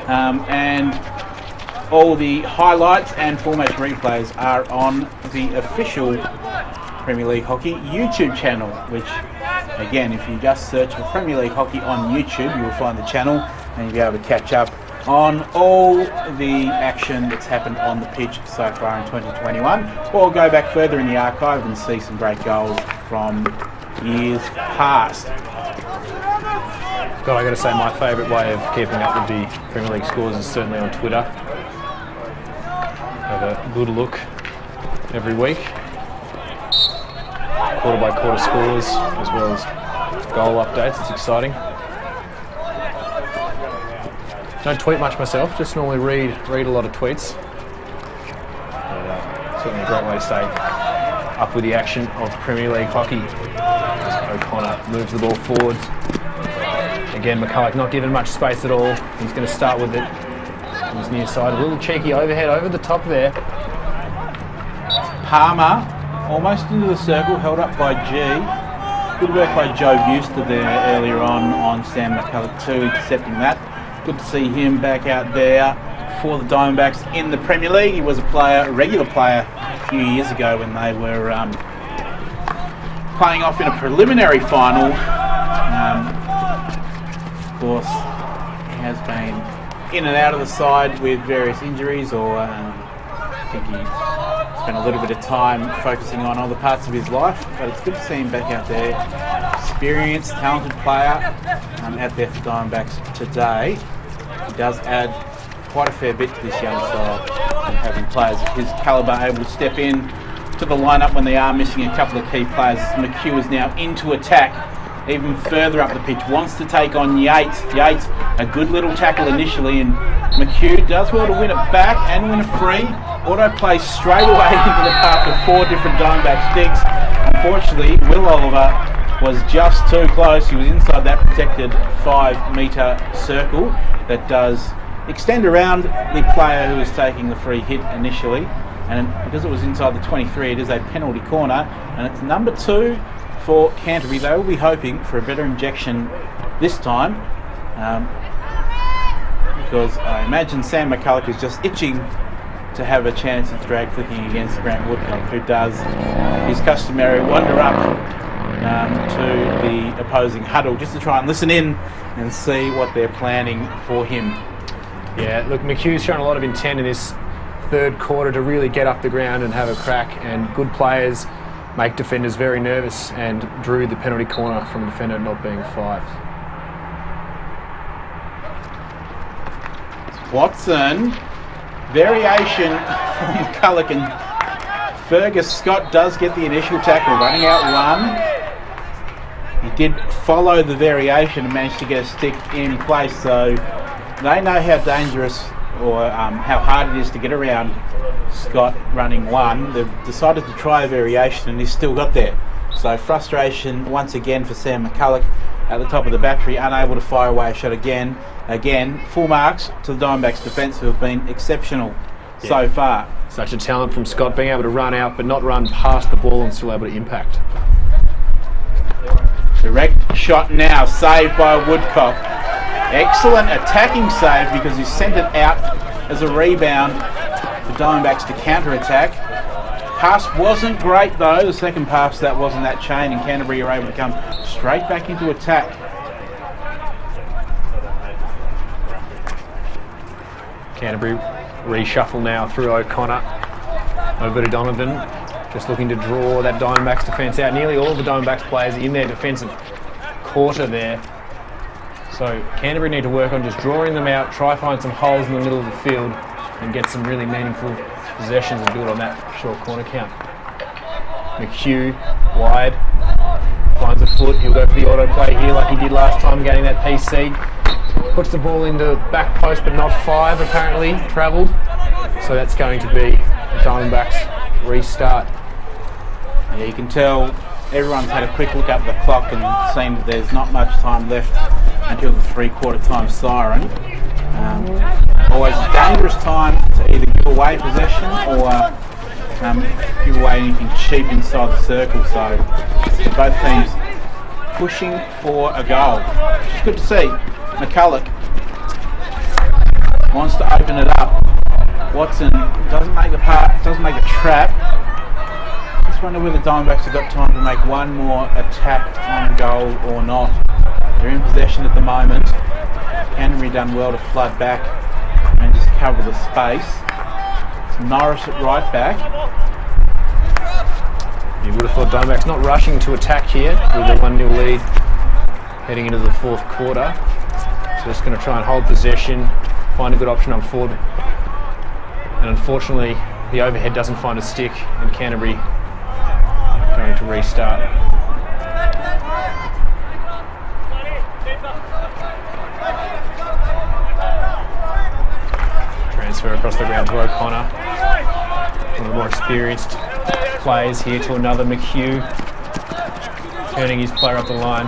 And all the highlights and full match replays are on the official Premier League Hockey YouTube channel, which, again, if you just search for Premier League Hockey on YouTube, you will find the channel and you'll be able to catch up on all the action that's happened on the pitch so far in 2021, or go back further in the archive and see some great goals from years past. God, I got to say, my favourite way of keeping up with the Premier League scores is certainly on Twitter. Have a good look every week. Quarter by quarter scores as well as goal updates. It's exciting. Don't tweet much myself, just normally read a lot of tweets. But, certainly a great way to stay up with the action of Premier League hockey. As O'Connor moves the ball forwards. Again, McCulloch not given much space at all. He's going to start with it on his near side. A little cheeky overhead over the top there. Palmer almost into the circle, held up by G. Good work by Joe Buster there earlier on Sam McCulloch too, intercepting that. Good to see him back out there for the Diamondbacks in the Premier League. He was a regular player a few years ago when they were playing off in a preliminary final. Of course, he has been in and out of the side with various injuries, or I think he spent a little bit of time focusing on other parts of his life. But it's good to see him back out there. Experienced, talented player out there for Diamondbacks today. He does add quite a fair bit to this young side, and having players of his calibre able to step in to the lineup when they are missing a couple of key players. McHugh is now into attack, even further up the pitch, wants to take on Yates. Yates, a good little tackle initially, and McHugh does well to win it back and win a free. Auto play straight away into the path of 4 different Diamondback sticks. Unfortunately, Will Oliver was just too close. He was inside that protected 5-metre circle that does extend around the player who is taking the free hit initially. And because it was inside the 23, it is a penalty corner, and it's number 2 for Canterbury. They will be hoping for a better injection this time, because I imagine Sam McCulloch is just itching to have a chance at drag flicking against Grant Woodcock, who does his customary wander up to the opposing huddle just to try and listen in and see what they're planning for him. Yeah, look, McHugh's shown a lot of intent in this third quarter to really get up the ground and have a crack, and good players make defenders very nervous and drew the penalty corner from a defender not being 5. Watson, variation from McCulloch, and Fergus Scott does get the initial tackle, running out 1. He did follow the variation and managed to get a stick in place, so they know how dangerous or how hard it is to get around Scott running 1. They've decided to try a variation and he's still got there. So frustration once again for Sam McCulloch at the top of the battery, unable to fire away a shot again. Again, full marks to the Diamondbacks defence, who have been exceptional so far. Such a talent from Scott, being able to run out but not run past the ball and still able to impact. Direct shot now, saved by Woodcock. Excellent attacking save because he sent it out as a rebound for Diamondbacks to counter-attack. Pass wasn't great though, the second pass that wasn't that chain, and Canterbury are able to come straight back into attack. Canterbury reshuffle now through O'Connor over to Donovan, just looking to draw that Diamondbacks defence out. Nearly all of the Diamondbacks players in their defensive quarter there. So Canterbury need to work on just drawing them out, try find some holes in the middle of the field and get some really meaningful possessions and build on that short corner count. McHugh wide, finds a foot, he'll go for the auto play here like he did last time, getting that PC. Puts the ball into back post but not 5 apparently, travelled. So that's going to be a Diamondbacks restart. Yeah, you can tell everyone's had a quick look at the clock and seen that there's not much time left until the 3/4 time siren. Always a dangerous time to either give away possession or give away anything cheap inside the circle. So both teams pushing for a goal, which is good to see. McCulloch wants to open it up. Watson doesn't make the trap. Just wonder whether the Diamondbacks have got time to make one more attack on goal or not. They're in possession at the moment. Canterbury done well to flood back and just cover the space. It's Norris at right back. You would have thought Diamondbacks not rushing to attack here with a 1-0 lead heading into the 4th quarter. So just going to try and hold possession, find a good option on forward. And unfortunately, the overhead doesn't find a stick, and Canterbury going to restart. Transfer across the ground to O'Connor. One of the more experienced players here to another McHugh. Turning his player up the line.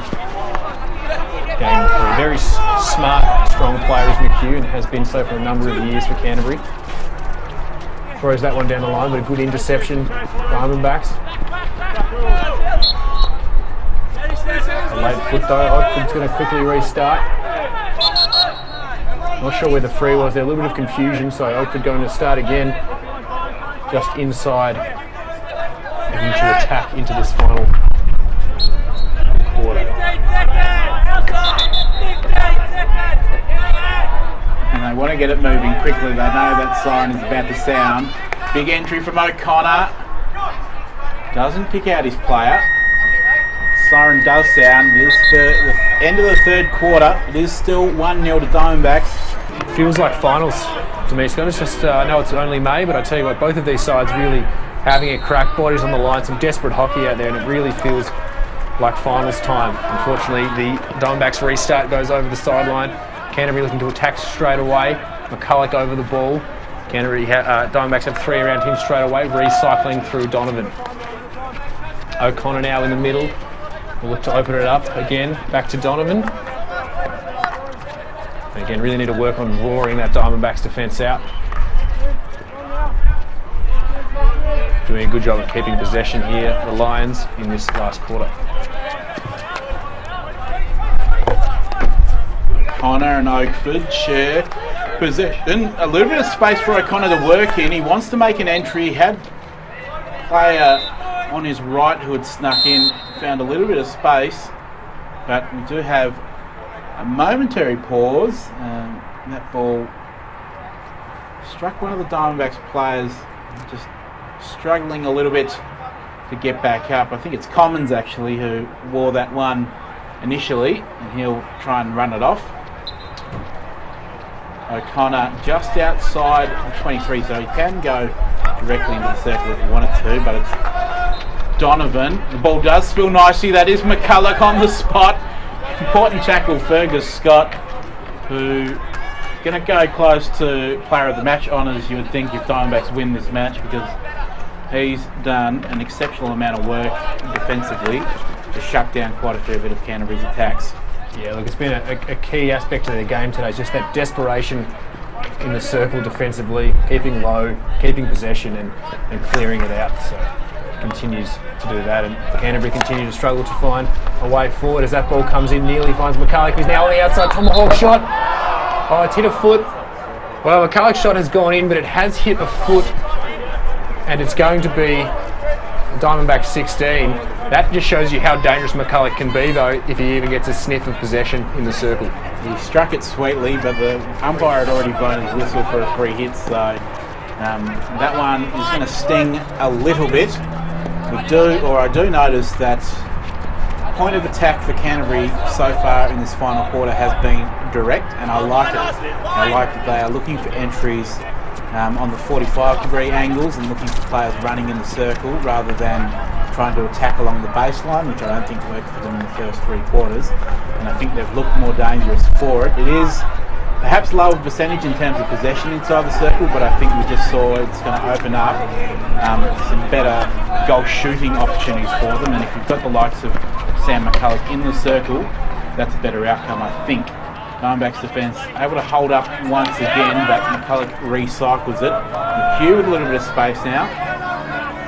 Going for a very smart, strong player is McHugh, and has been so for a number of years for Canterbury. Throws that one down the line, but a good interception. Diamondbacks. A late foot though. Oakford's going to quickly restart. Not sure where the free was there. A little bit of confusion, so Oakford going to start again. Just inside. Looking to attack into this final quarter. And they want to get it moving quickly. They know that siren is about to sound. Big entry from O'Connor. Doesn't pick out his player. Siren does sound. It is the end of the 3rd quarter. It is still 1-0 to Diamondbacks. Feels like finals to me, Scott. It's just, I know it's only May, but I tell you what, both of these sides really having a crack, bodies on the line, some desperate hockey out there, and it really feels like finals time. Unfortunately, the Diamondbacks restart goes over the sideline. Canterbury looking to attack straight away. McCulloch over the ball. Diamondbacks have 3 around him straight away, recycling through Donovan. O'Connor now in the middle. We'll look to open it up again, back to Donovan. And again, really need to work on roaring that Diamondbacks defence out. Doing a good job of keeping possession here, the Lions, in this last quarter. O'Connor and Oakford share possession. A little bit of space for O'Connor to work in. He wants to make an entry. He had a player on his right who had snuck in found a little bit of space, but we do have a momentary pause. That ball struck one of the Diamondbacks players, just struggling a little bit to get back up. I think it's Commons actually who wore that one initially, and he'll try and run it off. O'Connor just outside the 23, so he can go directly into the circle if he wanted to, but it's Donovan. The ball does spill nicely. That is McCulloch on the spot. Important tackle, Fergus Scott, who going to go close to player of the match honours, you would think, if Diamondbacks win this match, because he's done an exceptional amount of work defensively to shut down quite a fair bit of Canterbury's attacks. Yeah, look, it's been a key aspect of their game today, just that desperation in the circle defensively, keeping low, keeping possession and clearing it out. So continues to do that, and Canterbury continue to struggle to find a way forward as that ball comes in, nearly finds McCulloch, who's now on the outside. Tomahawk shot. Oh, it's hit a foot. Well, McCulloch's shot has gone in, but it has hit a foot, and it's going to be Diamondback 16. That just shows you how dangerous McCulloch can be, though, if he even gets a sniff of possession in the circle. He struck it sweetly, but the umpire had already blown his whistle for a free hit, so that one is going to sting a little bit. I do notice that point of attack for Canterbury so far in this final quarter has been direct, and I like it. I like that they are looking for entries on the 45-degree angles and looking for players running in the circle rather than trying to attack along the baseline, which I don't think worked for them in the first 3 quarters, and I think they've looked more dangerous for it. It is perhaps lower percentage in terms of possession inside the circle, but I think we just saw it's going to open up some better goal shooting opportunities for them, and if you've got the likes of Sam McCulloch in the circle, that's a better outcome, I think. Diamondbacks defence able to hold up once again, but McCulloch recycles it. McHugh with a little bit of space now.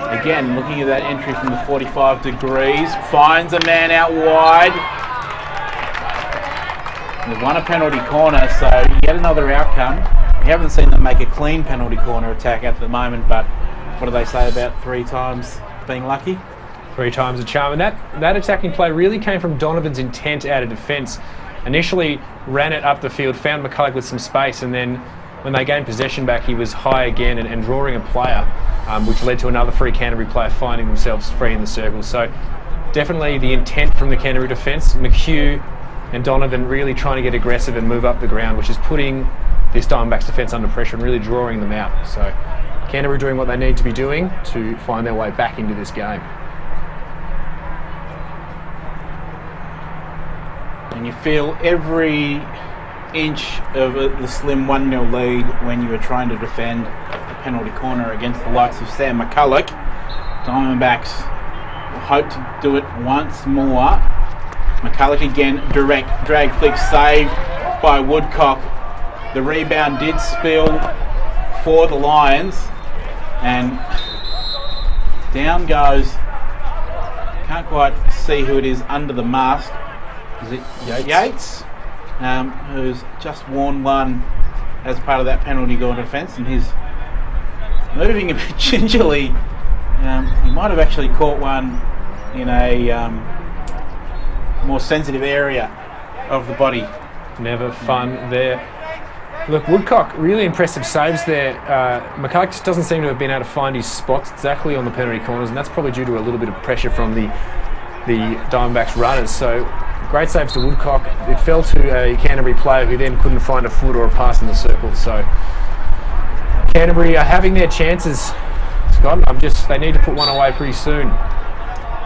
Again, looking at that entry from the 45 degrees, finds a man out wide. They've won a penalty corner, so yet another outcome. We haven't seen them make a clean penalty corner attack at the moment, but what do they say about 3 times being lucky? 3 times a charm, and that attacking play really came from Donovan's intent out of defence. Initially ran it up the field, found McCulloch with some space, and then when they gained possession back, he was high again and drawing a player, which led to another free Canterbury player finding themselves free in the circle. So definitely the intent from the Canterbury defence. McHugh and Donovan really trying to get aggressive and move up the ground, which is putting this Diamondbacks defence under pressure and really drawing them out. So Canterbury doing what they need to be doing to find their way back into this game. And you feel every inch of the slim 1-0 lead when you are trying to defend a penalty corner against the likes of Sam McCulloch. Diamondbacks will hope to do it once more. McCulloch again, direct drag flick save by Woodcock. The rebound did spill for the Lions, and down goes, can't quite see who it is under the mask. Is it Yates? Who's just worn one as part of that penalty goal defence, and he's moving a bit gingerly. He might have actually caught one in a more sensitive area of the body. Never fun there. Look, Woodcock, really impressive saves there. McCulloch just doesn't seem to have been able to find his spots exactly on the penalty corners, and that's probably due to a little bit of pressure from the Diamondbacks runners. So great saves to Woodcock. It fell to a Canterbury player who then couldn't find a foot or a pass in the circle. So Canterbury are having their chances, Scott. They need to put one away pretty soon.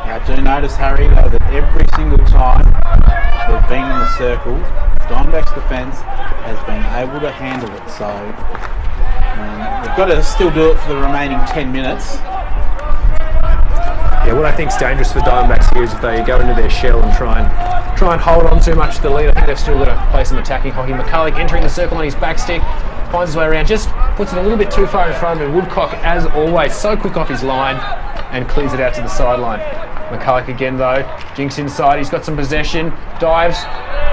Yeah, I do notice, Harry, though, that every single time they've been in the circle, Diamondbacks defence has been able to handle it. So they've got to still do it for the remaining 10 minutes. Yeah, what I think is dangerous for Diamondbacks here is if they go into their shell and try and hold on too much to the lead. I think they've still got to play some attacking hockey. McCulloch entering the circle on his back stick, finds his way around, just puts it a little bit too far in front of him. Woodcock, as always, so quick off his line and clears it out to the sideline. McCulloch again though, jinks inside, he's got some possession, dives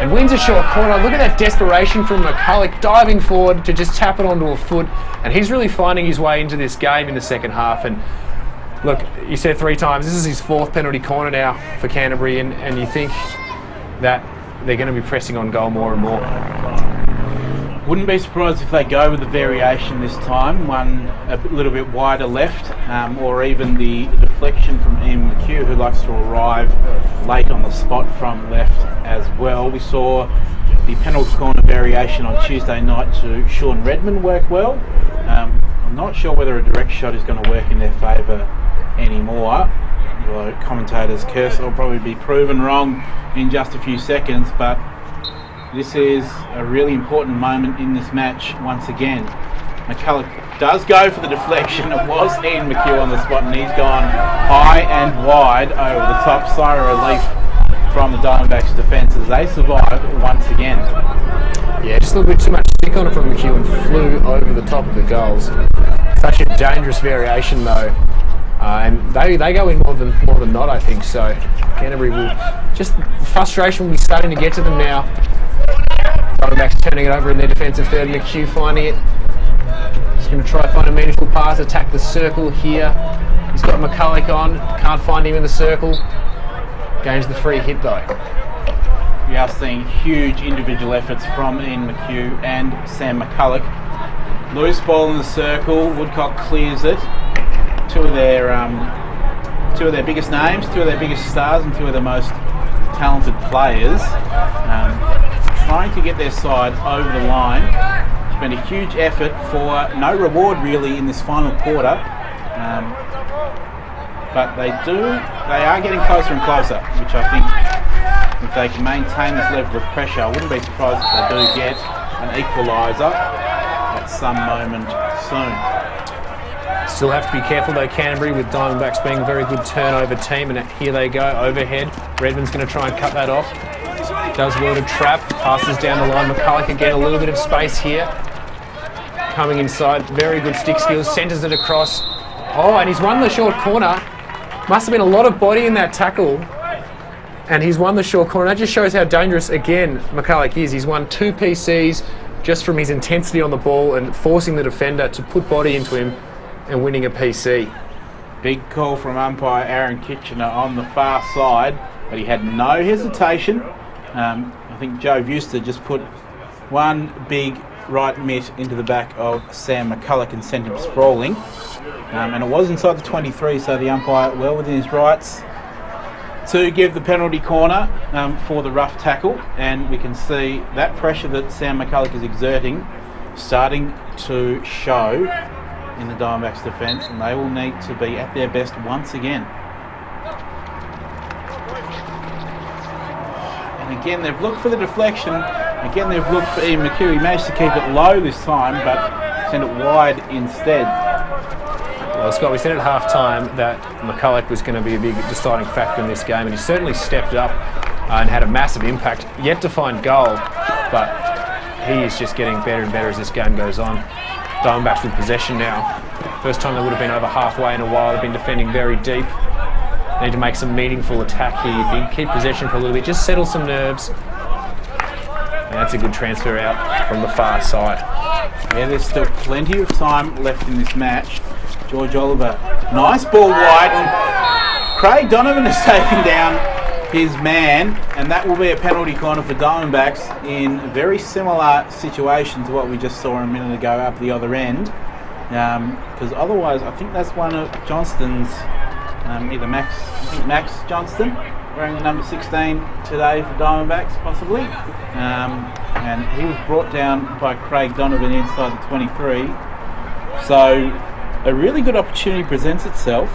and wins a short corner. Look at that desperation from McCulloch, diving forward to just tap it onto a foot, and he's really finding his way into this game in the second half. And Look, you said 3 times. This is his 4th penalty corner now for Canterbury, and you think that they're going to be pressing on goal more and more. Wouldn't be surprised if they go with the variation this time, one a little bit wider left, or even the deflection from Ian McHugh, who likes to arrive late on the spot from left as well. We saw the penalty corner variation on Tuesday night to Sean Redmond work well. I'm not sure whether a direct shot is going to work in their favour anymore. The commentator's curse will probably be proven wrong in just a few seconds, but this is a really important moment in this match once again. McCulloch does go for the deflection. It was Ian McHugh on the spot, and he's gone high and wide over the top. Sigh of relief from the Diamondbacks defence as they survive once again. Yeah, just a little bit too much stick on it from McHugh and flew over the top of the goals. Such a dangerous variation though. And they go in more than not, I think. So Canterbury will just frustration will be starting to get to them now. Diamondbacks turning it over in their defensive third. McHugh finding it. He's going to try to find a meaningful pass. Attack the circle here. He's got McCulloch on. Can't find him in the circle. Gains the free hit though. We are seeing huge individual efforts from Ian McHugh and Sam McCulloch. Loose ball in the circle. Woodcock clears it. Two of their biggest names, 2 of their biggest stars, and 2 of the most talented players trying to get their side over the line. It's been a huge effort for no reward really in this final quarter, but they are getting closer and closer, which I think if they can maintain this level of pressure, I wouldn't be surprised if they do get an equaliser at some moment soon. Still have to be careful though, Canterbury, with Diamondbacks being a very good turnover team, and here they go, overhead. Redmond's going to try and cut that off. Does well to trap, passes down the line. McCulloch again, a little bit of space here. Coming inside, very good stick skills, centres it across. Oh, and he's won the short corner. Must have been a lot of body in that tackle. And he's won the short corner. That just shows how dangerous, again, McCulloch is. He's won 2 PCs just from his intensity on the ball and forcing the defender to put body into him and winning a PC. Big call from umpire Aaron Kitchener on the far side, but he had no hesitation. I think Joe Vuster just put one big right mitt into the back of Sam McCulloch and sent him sprawling. And it was inside the 23, so the umpire well within his rights to give the penalty corner for the rough tackle. And we can see that pressure that Sam McCulloch is exerting starting to show in the Diamondbacks defence, and they will need to be at their best once again. And again, they've looked for the deflection. Again, they've looked for Ian McHugh. He managed to keep it low this time, but sent it wide instead. Well, Scott, we said at half-time that McCulloch was going to be a big deciding factor in this game, and he certainly stepped up and had a massive impact. Yet to find goal, but he is just getting better and better as this game goes on. Diamondbacks with possession now. First time they would have been over halfway in a while. They've been defending very deep. They need to make some meaningful attack here, you think. Keep possession for a little bit. Just settle some nerves. And that's a good transfer out from the far side. Yeah, there's still plenty of time left in this match. George Oliver, nice ball wide. And Craig Donovan has taken down his man, and that will be a penalty corner for Diamondbacks in a very similar situation to what we just saw a minute ago up the other end. Because otherwise, I think that's one of Johnston's, either Max Johnston, wearing the number 16 today for Diamondbacks, possibly. And he was brought down by Craig Donovan inside the 23. So a really good opportunity presents itself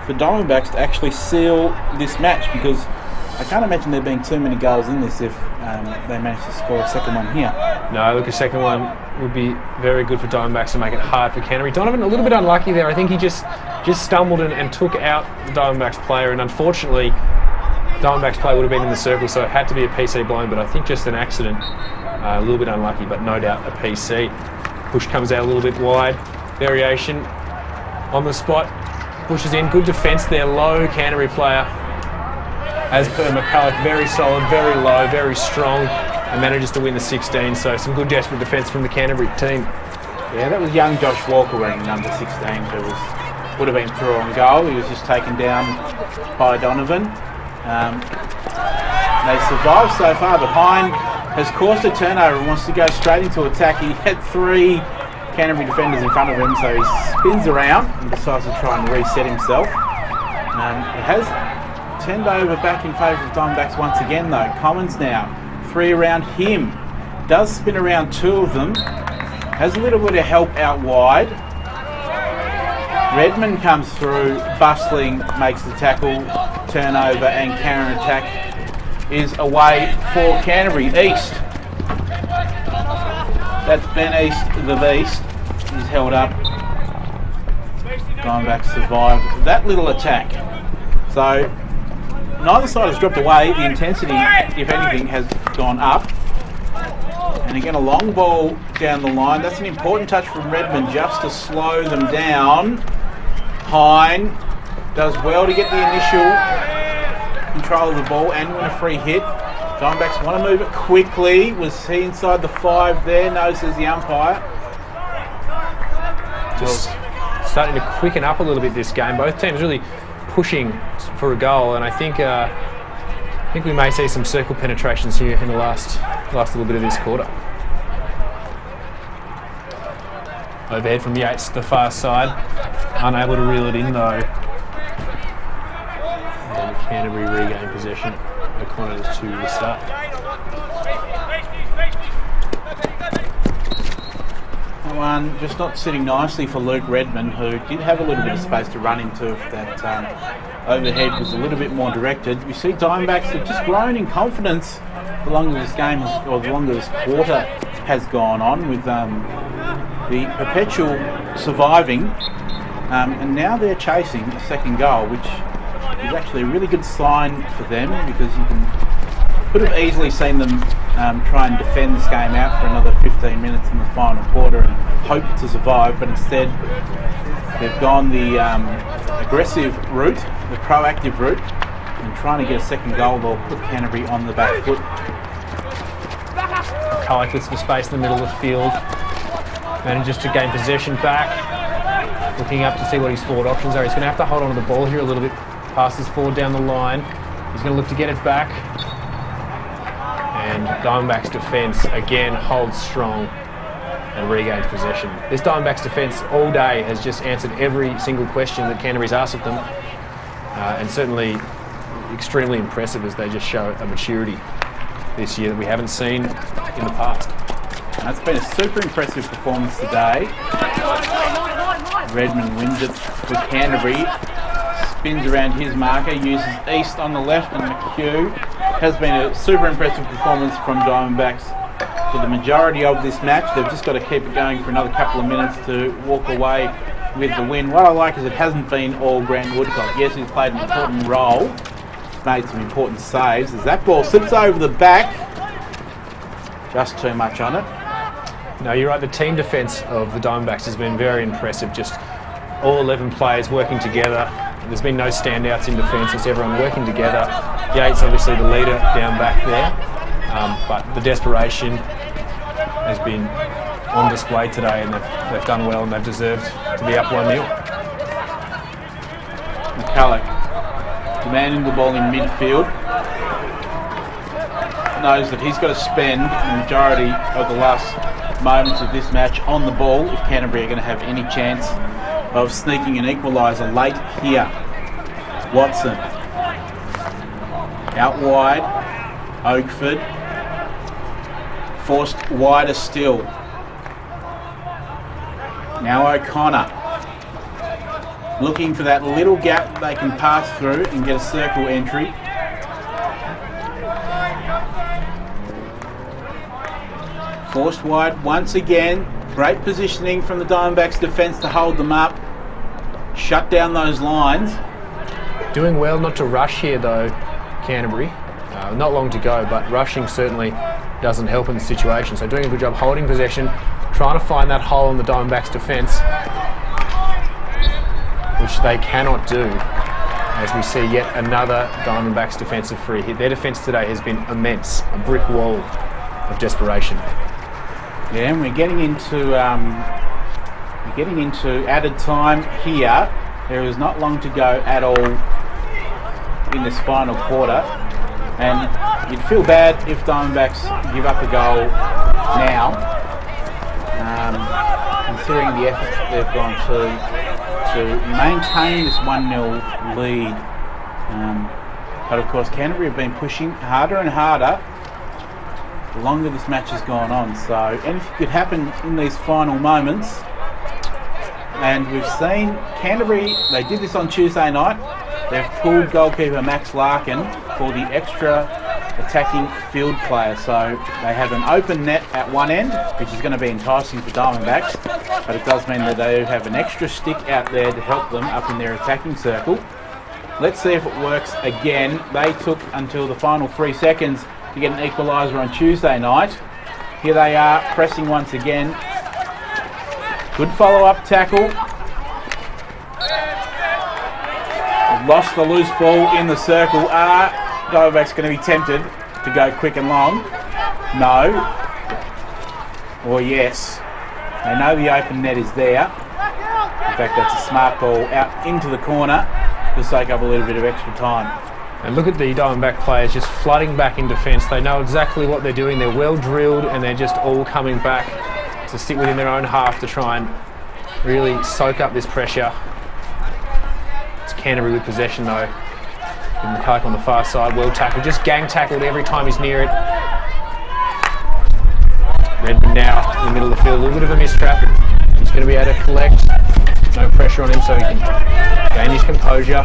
for Diamondbacks to actually seal this match, because I can't imagine there being too many goals in this if they manage to score a second one here. No, look, a second one would be very good for Diamondbacks to make it hard for Canterbury. Donovan a little bit unlucky there. I think he just stumbled and took out the Diamondbacks player, and unfortunately Diamondbacks player would have been in the circle, so it had to be a PC blown, but I think just an accident. A little bit unlucky, but no doubt a PC. Push comes out a little bit wide. Variation on the spot. Pushes in. Good defence there. Low Canterbury player. As per McCulloch, very solid, very low, very strong, and manages to win the 16. So some good desperate defence from the Canterbury team. Yeah, that was young Josh Walker wearing number 16, who was would have been through on goal. He was just taken down by Donovan. They survived so far, but Hine has caused a turnover and wants to go straight into attack. He had 3 Canterbury defenders in front of him, so he spins around and decides to try and reset himself. It has turned over back in favour of Diamondbacks once again though. Commons now, 3 around him. Does spin around 2 of them. Has a little bit of help out wide. Redmond comes through, bustling, makes the tackle, turnover and counter attack is away for Canterbury. East. That's Ben East, the Beast. He's held up. Diamondbacks survived that little attack. So neither side has dropped away. The intensity, if anything, has gone up. And again, a long ball down the line. That's an important touch from Redmond just to slow them down. Hine does well to get the initial control of the ball and win a free hit. Diamondbacks want to move it quickly. Was he inside the 5 there? No, says the umpire. Just starting to quicken up a little bit this game. Both teams really pushing for a goal, and I think we may see some circle penetrations here in the last little bit of this quarter. Overhead from Yates to the far side, unable to reel it in though. And Canterbury regain possession. O'Connor to the start. One just not sitting nicely for Luke Redmond, who did have a little bit of space to run into if that overhead was a little bit more directed. We see Diamondbacks have just grown in confidence the longer this game has, or the longer this quarter has gone on, with the perpetual surviving, and now they're chasing a second goal, which is actually a really good sign for them, because you could have easily seen them try and defend this game out for another 15 minutes in the final quarter and hope to survive, but instead they've gone the aggressive route, the proactive route, and trying to get a second goal will put Canterbury on the back foot. Kalik with some space in the middle of the field, manages to gain possession back, looking up to see what his forward options are. He's going to have to hold on to the ball here a little bit, passes forward down the line. He's going to look to get it back. And Diamondbacks defence again holds strong and regains possession. This Diamondbacks defence all day has just answered every single question that Canterbury's asked of them, and certainly extremely impressive as they just show a maturity this year that we haven't seen in the past. And it's been a super impressive performance today. Redmond wins it for Canterbury, spins around his marker, uses East on the left, and McHugh. Has been a super impressive performance from Diamondbacks for the majority of this match. They've just got to keep it going for another couple of minutes to walk away with the win. What I like is it hasn't been all Grant Woodcock. Yes, he's played an important role, made some important saves as that ball slips over the back. Just too much on it. No, you're right. The team defence of the Diamondbacks has been very impressive. Just all 11 players working together. There's been no standouts in defence. It's everyone working together. Yates, obviously the leader down back there, but the desperation has been on display today, and they've done well, and they've deserved to be up 1-0. McCulloch demanding the ball in midfield. Knows that he's got to spend the majority of the last moments of this match on the ball if Canterbury are going to have any chance of sneaking an equaliser late here. Watson out wide, Oakford forced wider still. Now O'Connor looking for that little gap that they can pass through and get a circle entry. Forced wide once again. Great positioning from the Diamondbacks defence to hold them up, shut down those lines. Doing well not to rush here though, Canterbury. Not long to go, but rushing certainly doesn't help in the situation. So doing a good job holding possession, trying to find that hole in the Diamondbacks defence, which they cannot do, as we see yet another Diamondbacks defensive free hit. Their defence today has been immense, a brick wall of desperation. Yeah, and we're getting into added time here. There is not long to go at all in this final quarter, and you'd feel bad if Diamondbacks give up a goal now, considering the efforts that they've gone to maintain this 1-0 lead. But of course, Canterbury have been pushing harder and harder the longer this match has gone on. So anything could happen in these final moments. And we've seen Canterbury, they did this on Tuesday night. They've pulled goalkeeper Max Larkin for the extra attacking field player. So they have an open net at one end, which is going to be enticing for Diamondbacks. But it does mean that they have an extra stick out there to help them up in their attacking circle. Let's see if it works again. They took until the final 3 seconds to get an equaliser on Tuesday night. Here they are, pressing once again. Good follow-up tackle. Lost the loose ball in the circle. Diamondbacks going to be tempted to go quick and long. No. Or yes. They know the open net is there. In fact, that's a smart ball out into the corner to soak up a little bit of extra time. And look at the Diamondback players just flooding back in defence. They know exactly what they're doing. They're well drilled and they're just all coming back to sit within their own half to try and really soak up this pressure. It's Canterbury with possession though. McCark on the far side, well tackled, just gang tackled every time he's near it. Redmond now in the middle of the field, a little bit of a mistrap. He's going to be able to collect. No pressure on him so he can gain his composure.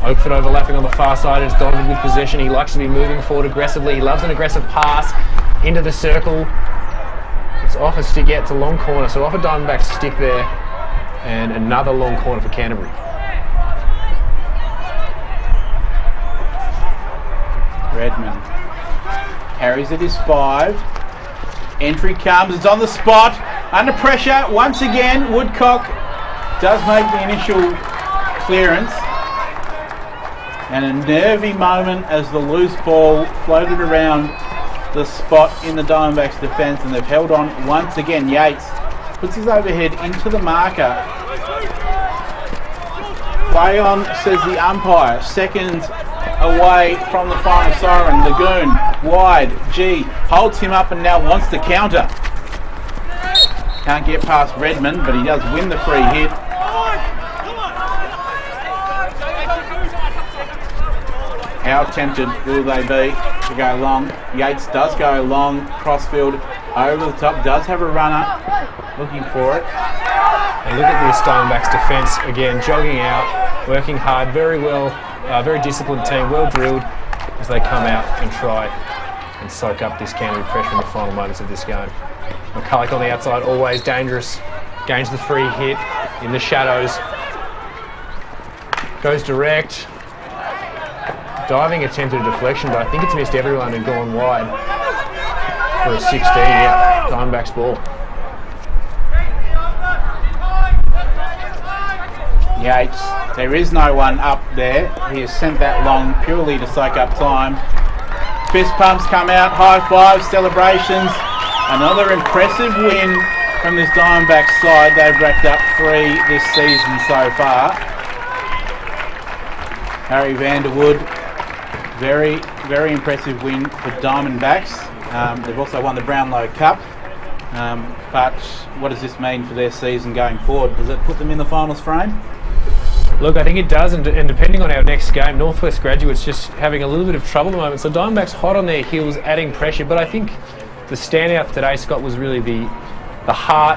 Oakford overlapping on the far side, and it's Donovan with possession. He likes to be moving forward aggressively. He loves an aggressive pass into the circle. It's off a stick, yeah, it's a long corner, so off a Diamondback stick there, and another long corner for Canterbury. Redmond carries it is 5. Entry comes, it's on the spot, under pressure once again. Woodcock does make the initial clearance, and a nervy moment as the loose ball floated around the spot in the Diamondbacks defence, and they've held on once again. Yates puts his overhead into the marker. Play on, says the umpire. Seconds away from the final siren. Lagoon wide. G holds him up and now wants to counter. Can't get past Redmond, but he does win the free hit. How tempted will they be to go long? Yates does go long, crossfield over the top, does have a runner looking for it. And look at this Diamondbacks defence again, jogging out, working hard, very well, very disciplined team, well drilled as they come out and try and soak up this Canterbury pressure in the final moments of this game. McCulloch on the outside, always dangerous, gains the free hit in the shadows, goes direct. Diving attempt at a deflection, but I think it's missed everyone and gone wide for a 16. Yeah, Diamondbacks ball. Yates, there is no one up there. He has sent that long purely to soak up time. Fist pumps come out, high fives, celebrations. Another impressive win from this Diamondbacks side. They've racked up 3 this season so far. Harry Vanderwood. Very, very impressive win for Diamondbacks. They've also won the Brownlow Cup. But what does this mean for their season going forward? Does it put them in the finals frame? Look, I think it does, and depending on our next game, Northwest Graduates just having a little bit of trouble at the moment. So Diamondbacks hot on their heels, adding pressure. But I think the standout today, Scott, was really the heart